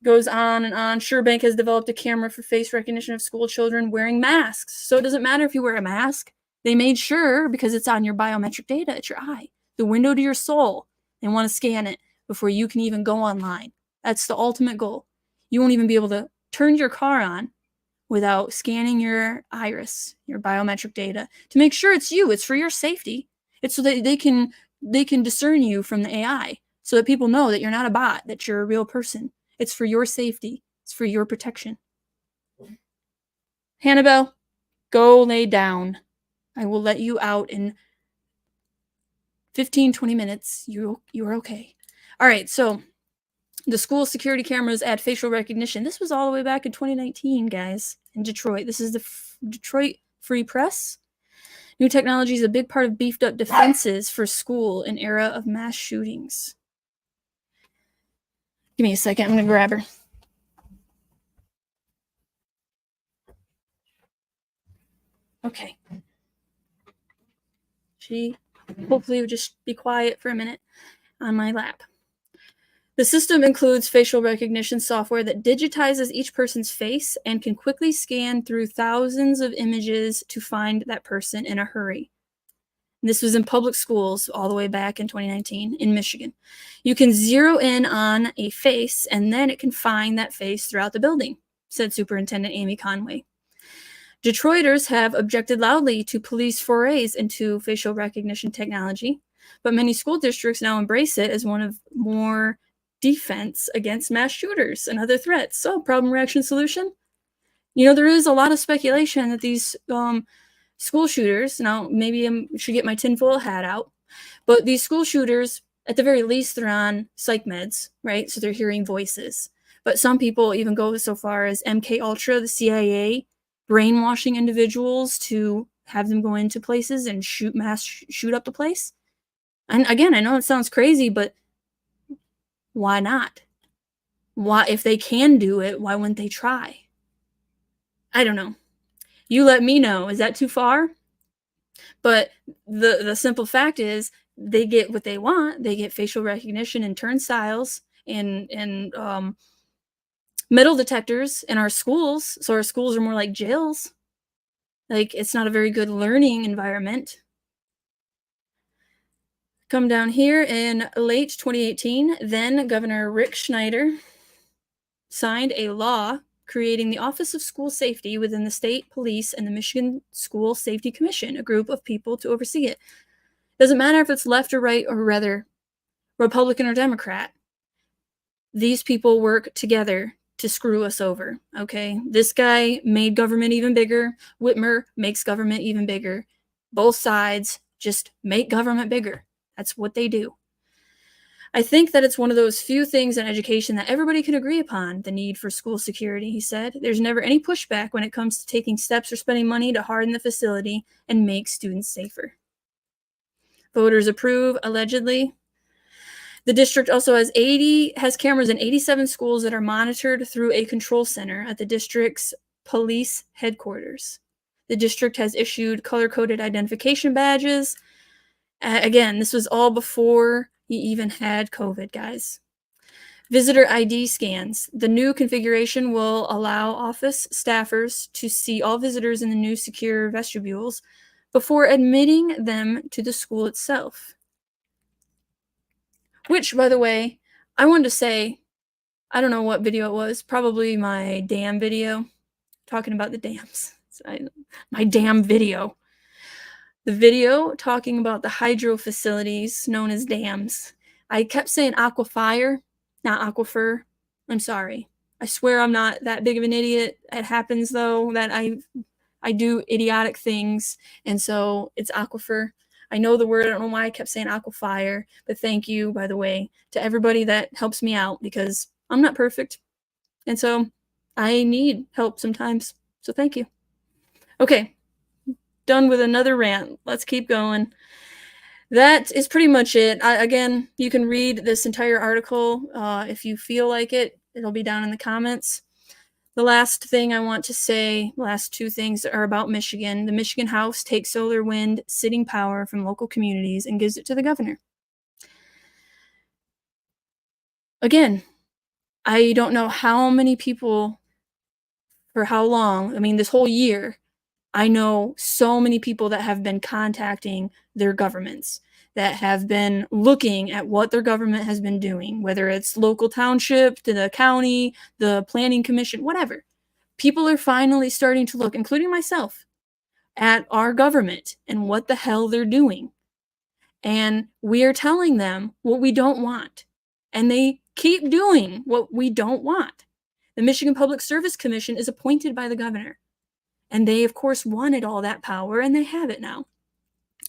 goes on and on. SureBank has developed a camera for face recognition of school children wearing masks. So it doesn't matter if you wear a mask. They made sure, because it's on your biometric data, it's your eye, the window to your soul. They want to scan it before you can even go online. That's the ultimate goal. You won't even be able to turn your car on without scanning your iris, your biometric data, to make sure it's you. It's for your safety. It's so that they can discern you from the AI, so that people know that you're not a bot, that you're a real person. It's for your safety. It's for your protection. Hannibal, go lay down. I will let you out in 15, 20 minutes. You're okay. All right, so the school security cameras add facial recognition. This was all the way back in 2019, guys, in Detroit. This is the Detroit Free Press. New technology is a big part of beefed up defenses for school in era of mass shootings. Give me a second. I'm going to grab her. Okay. She hopefully it would just be quiet for a minute on my lap. The system includes facial recognition software that digitizes each person's face and can quickly scan through thousands of images to find that person in a hurry. This was in public schools all the way back in 2019 in Michigan. You can zero in on a face and then it can find that face throughout the building, said Superintendent Amy Conway. Detroiters have objected loudly to police forays into facial recognition technology, but many school districts now embrace it as one of more defense against mass shooters and other threats. So, problem, reaction, solution. There is a lot of speculation that these school shooters, now maybe I should get my tinfoil hat out, but these school shooters, at the very least, they're on psych meds, right? So they're hearing voices. But some people even go so far as MK Ultra, the CIA, brainwashing individuals to have them go into places and shoot up the place. And again, I know it sounds crazy, but why not? Why, if they can do it, why wouldn't they try? I don't know. You let me know. Is that too far? But the simple fact is they get what they want. They get facial recognition and turnstiles and metal detectors in our schools. So our schools are more like jails. Like, it's not a very good learning environment. Come down here in late 2018, then Governor Rick Schneider signed a law creating the Office of School Safety within the state police and the Michigan School Safety Commission, a group of people to oversee it. Doesn't matter if it's left or right, or rather, Republican or Democrat. These people work together to screw us over, okay? This guy made government even bigger. Whitmer makes government even bigger. Both sides just make government bigger. That's what they do. I think that it's one of those few things in education that everybody can agree upon, the need for school security, he said. There's never any pushback when it comes to taking steps or spending money to harden the facility and make students safer. Voters approve, allegedly. The district also has cameras in 87 schools that are monitored through a control center at the district's police headquarters. The district has issued color-coded identification badges. Again, this was all before you even had COVID, guys. Visitor ID scans. The new configuration will allow office staffers to see all visitors in the new secure vestibules before admitting them to the school itself. Which, by the way, I wanted to say, I don't know what video it was, probably my dam video, talking about the dams. My dam video. The video talking about the hydro facilities known as dams. I kept saying aquifer, not aquifer. I'm sorry. I swear I'm not that big of an idiot. It happens, though, that I do idiotic things, and so it's aquifer. I know the word. I don't know why I kept saying aquifer, but thank you, by the way, to everybody that helps me out, because I'm not perfect, and so I need help sometimes. So thank you. Okay. Done with another rant. Let's keep going. That is pretty much it. Again, you can read this entire article if you feel like it. It'll be down in the comments. The last thing I want to say, last two things are about Michigan. The Michigan House takes solar wind sitting power from local communities and gives it to the governor. Again, I don't know how many people, for how long, I mean, this whole year, I know so many people that have been contacting their governments, that have been looking at what their government has been doing, whether it's local township, to the county, the planning commission, whatever. People are finally starting to look, including myself, at our government and what the hell they're doing. And we are telling them what we don't want. And they keep doing what we don't want. The Michigan Public Service Commission is appointed by the governor. And they, of course, wanted all that power, and they have it now.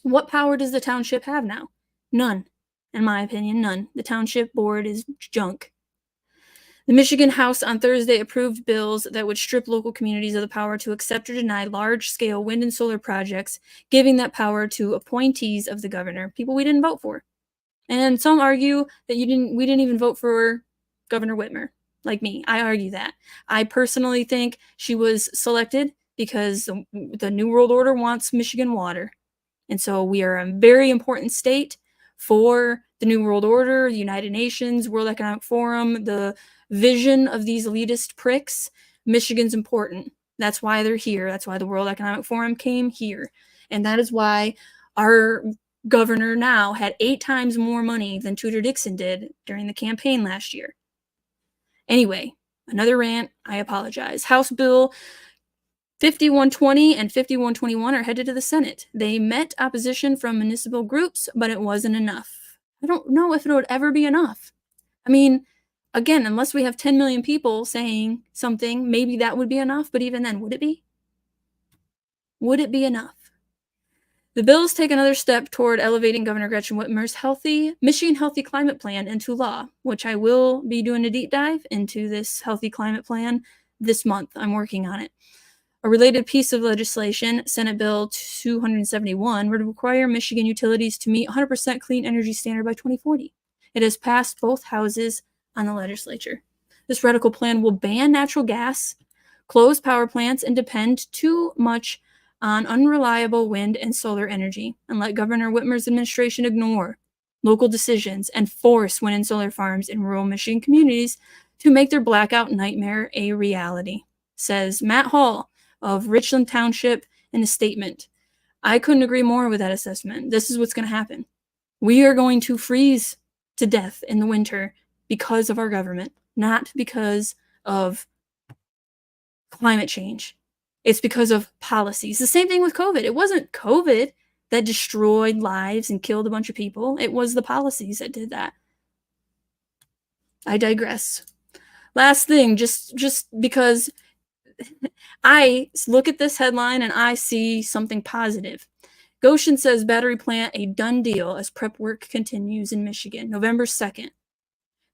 What power does the township have now? None. In my opinion, none. The township board is junk. The Michigan House on Thursday approved bills that would strip local communities of the power to accept or deny large-scale wind and solar projects, giving that power to appointees of the governor, people we didn't vote for. And some argue that we didn't even vote for Governor Whitmer, like me. I argue that. I personally think she was selected because the New World Order wants Michigan water. And so we are a very important state for the New World Order, the United Nations, World Economic Forum, the vision of these elitist pricks. Michigan's important. That's why they're here. That's why the World Economic Forum came here. And that is why our governor now had 8 times more money than Tudor Dixon did during the campaign last year. Anyway, another rant. I apologize. House Bill 5120 and 5121 are headed to the Senate. They met opposition from municipal groups, but it wasn't enough. I don't know if it would ever be enough. I mean, again, unless we have 10 million people saying something, maybe that would be enough, but even then, would it be? Would it be enough? The bills take another step toward elevating Governor Gretchen Whitmer's Michigan Healthy Climate Plan into law, which I will be doing a deep dive into this Healthy Climate Plan this month. I'm working on it. A related piece of legislation, Senate Bill 271, would require Michigan utilities to meet 100% clean energy standard by 2040. It has passed both houses on the legislature. This radical plan will ban natural gas, close power plants, and depend too much on unreliable wind and solar energy, and let Governor Whitmer's administration ignore local decisions and force wind and solar farms in rural Michigan communities to make their blackout nightmare a reality, says Matt Hall of Richland Township in a statement. I couldn't agree more with that assessment. This is what's going to happen. We are going to freeze to death in the winter because of our government, not because of climate change. It's because of policies. The same thing with COVID. It wasn't COVID that destroyed lives and killed a bunch of people. It was the policies that did that. I digress. Last thing, just because I look at this headline and I see something positive. Gotion says battery plant a done deal as prep work continues in Michigan, November 2nd.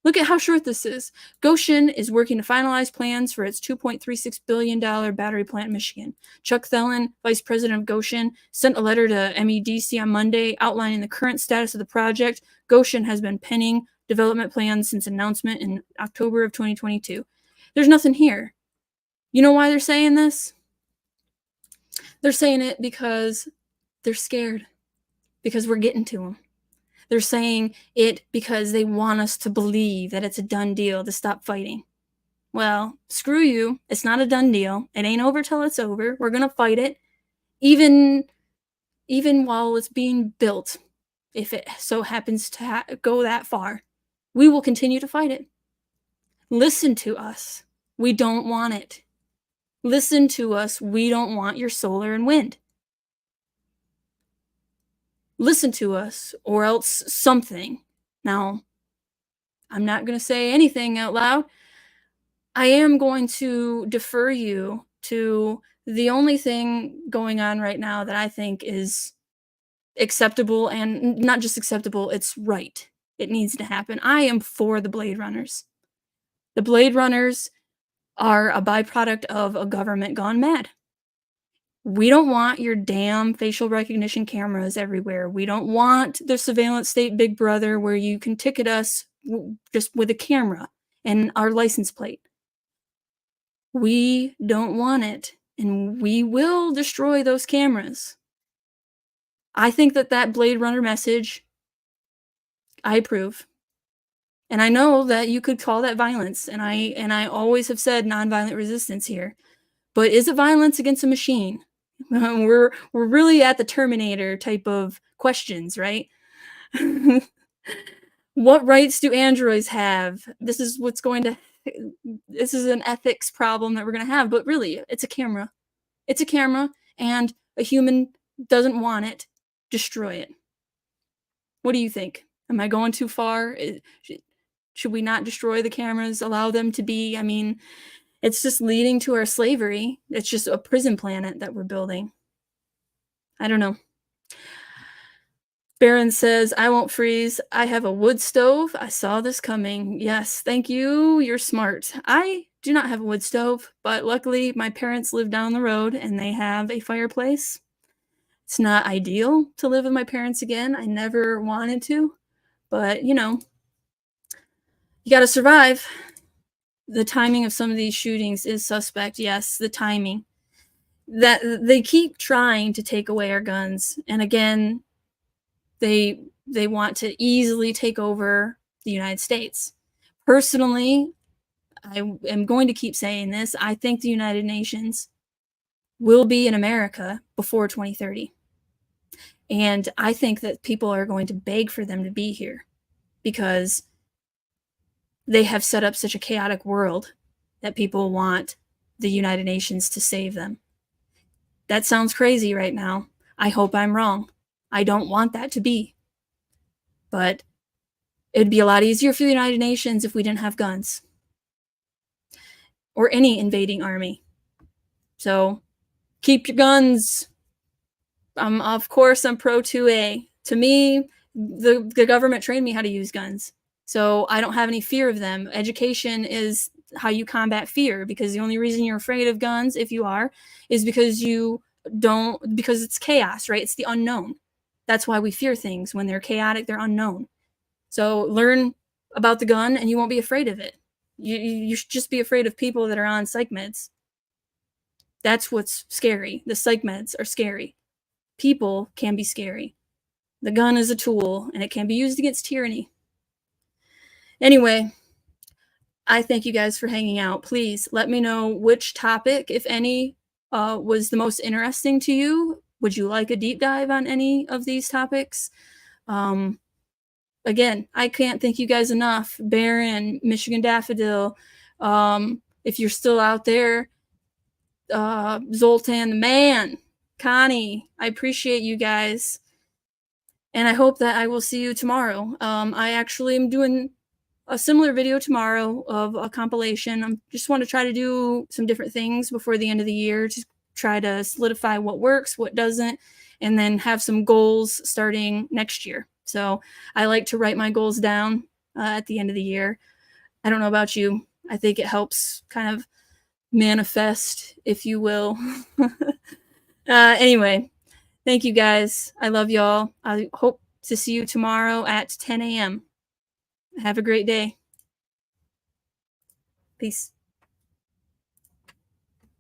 Look at how short this is. Gotion is working to finalize plans for its $2.36 billion battery plant in Michigan. Chuck Thelen, vice president of Gotion, sent a letter to MEDC on Monday outlining the current status of the project. Gotion has been penning development plans since announcement in October of 2022. There's nothing here. You know why they're saying this? They're saying it because they're scared, because we're getting to them. They're saying it because they want us to believe that it's a done deal to stop fighting. Well, screw you. It's not a done deal. It ain't over till it's over. We're going to fight it, even while it's being built. If it so happens to go that far, we will continue to fight it. Listen to us. We don't want it. Listen to us. We don't want your solar and wind. Listen to us, or else something. Now, I'm not going to say anything out loud. I am going to defer you to the only thing going on right now that I think is acceptable, and not just acceptable, it's right. It needs to happen. I am for the Blade Runners. The Blade Runners are a byproduct of a government gone mad. We don't want your damn facial recognition cameras everywhere. We don't want the surveillance state Big Brother where you can ticket us just with a camera and our license plate. We don't want it, and we will destroy those cameras. I think that Blade Runner message, I approve. And I know that you could call that violence, and I always have said nonviolent resistance here. But is it violence against a machine? We're really at the Terminator type of questions, right? What rights do androids have? This is an ethics problem that we're going to have, but really, it's a camera. It's a camera, and a human doesn't want it. Destroy it. What do you think? Am I going too far? Should we not destroy the cameras? Allow them to be? I mean, it's just leading to our slavery. It's just a prison planet that we're building. I don't know. Baron says, I won't freeze. I have a wood stove. I saw this coming. Yes, thank you. You're smart. I do not have a wood stove, but luckily my parents live down the road and they have a fireplace. It's not ideal to live with my parents again. I never wanted to, but you know, you got to survive. The timing of some of these shootings is suspect. Yes, the timing. that they keep trying to take away our guns, and again, they want to easily take over the United States. Personally, I am going to keep saying this. I think the United Nations will be in America before 2030. And I think that people are going to beg for them to be here because they have set up such a chaotic world that people want the United Nations to save them. That sounds crazy right now. I hope I'm wrong. I don't want that to be. But it'd be a lot easier for the United Nations if we didn't have guns or any invading army. So keep your guns. Of course, I'm pro 2A. To me, the government trained me how to use guns. So I don't have any fear of them. Education is how you combat fear, because the only reason you're afraid of guns, if you are, is because because it's chaos, right? It's the unknown. That's why we fear things. When they're chaotic, they're unknown. So learn about the gun and you won't be afraid of it. You should just be afraid of people that are on psych meds. That's what's scary. The psych meds are scary. People can be scary. The gun is a tool and it can be used against tyranny. Anyway, I thank you guys for hanging out. Please let me know which topic, if any, was the most interesting to you. Would you like a deep dive on any of these topics? Again, I can't thank you guys enough. Baron, Michigan Daffodil, if you're still out there, Zoltan the man, Connie, I appreciate you guys. And I hope that I will see you tomorrow. I actually am doing a similar video tomorrow of a compilation. I just want to try to do some different things before the end of the year to try to solidify what works, what doesn't, and then have some goals starting next year. So I like to write my goals down at the end of the year. I don't know about you. I think it helps kind of manifest, if you will. Anyway, thank you guys. I love y'all. I hope to see you tomorrow at 10 a.m. Have a great day. Peace.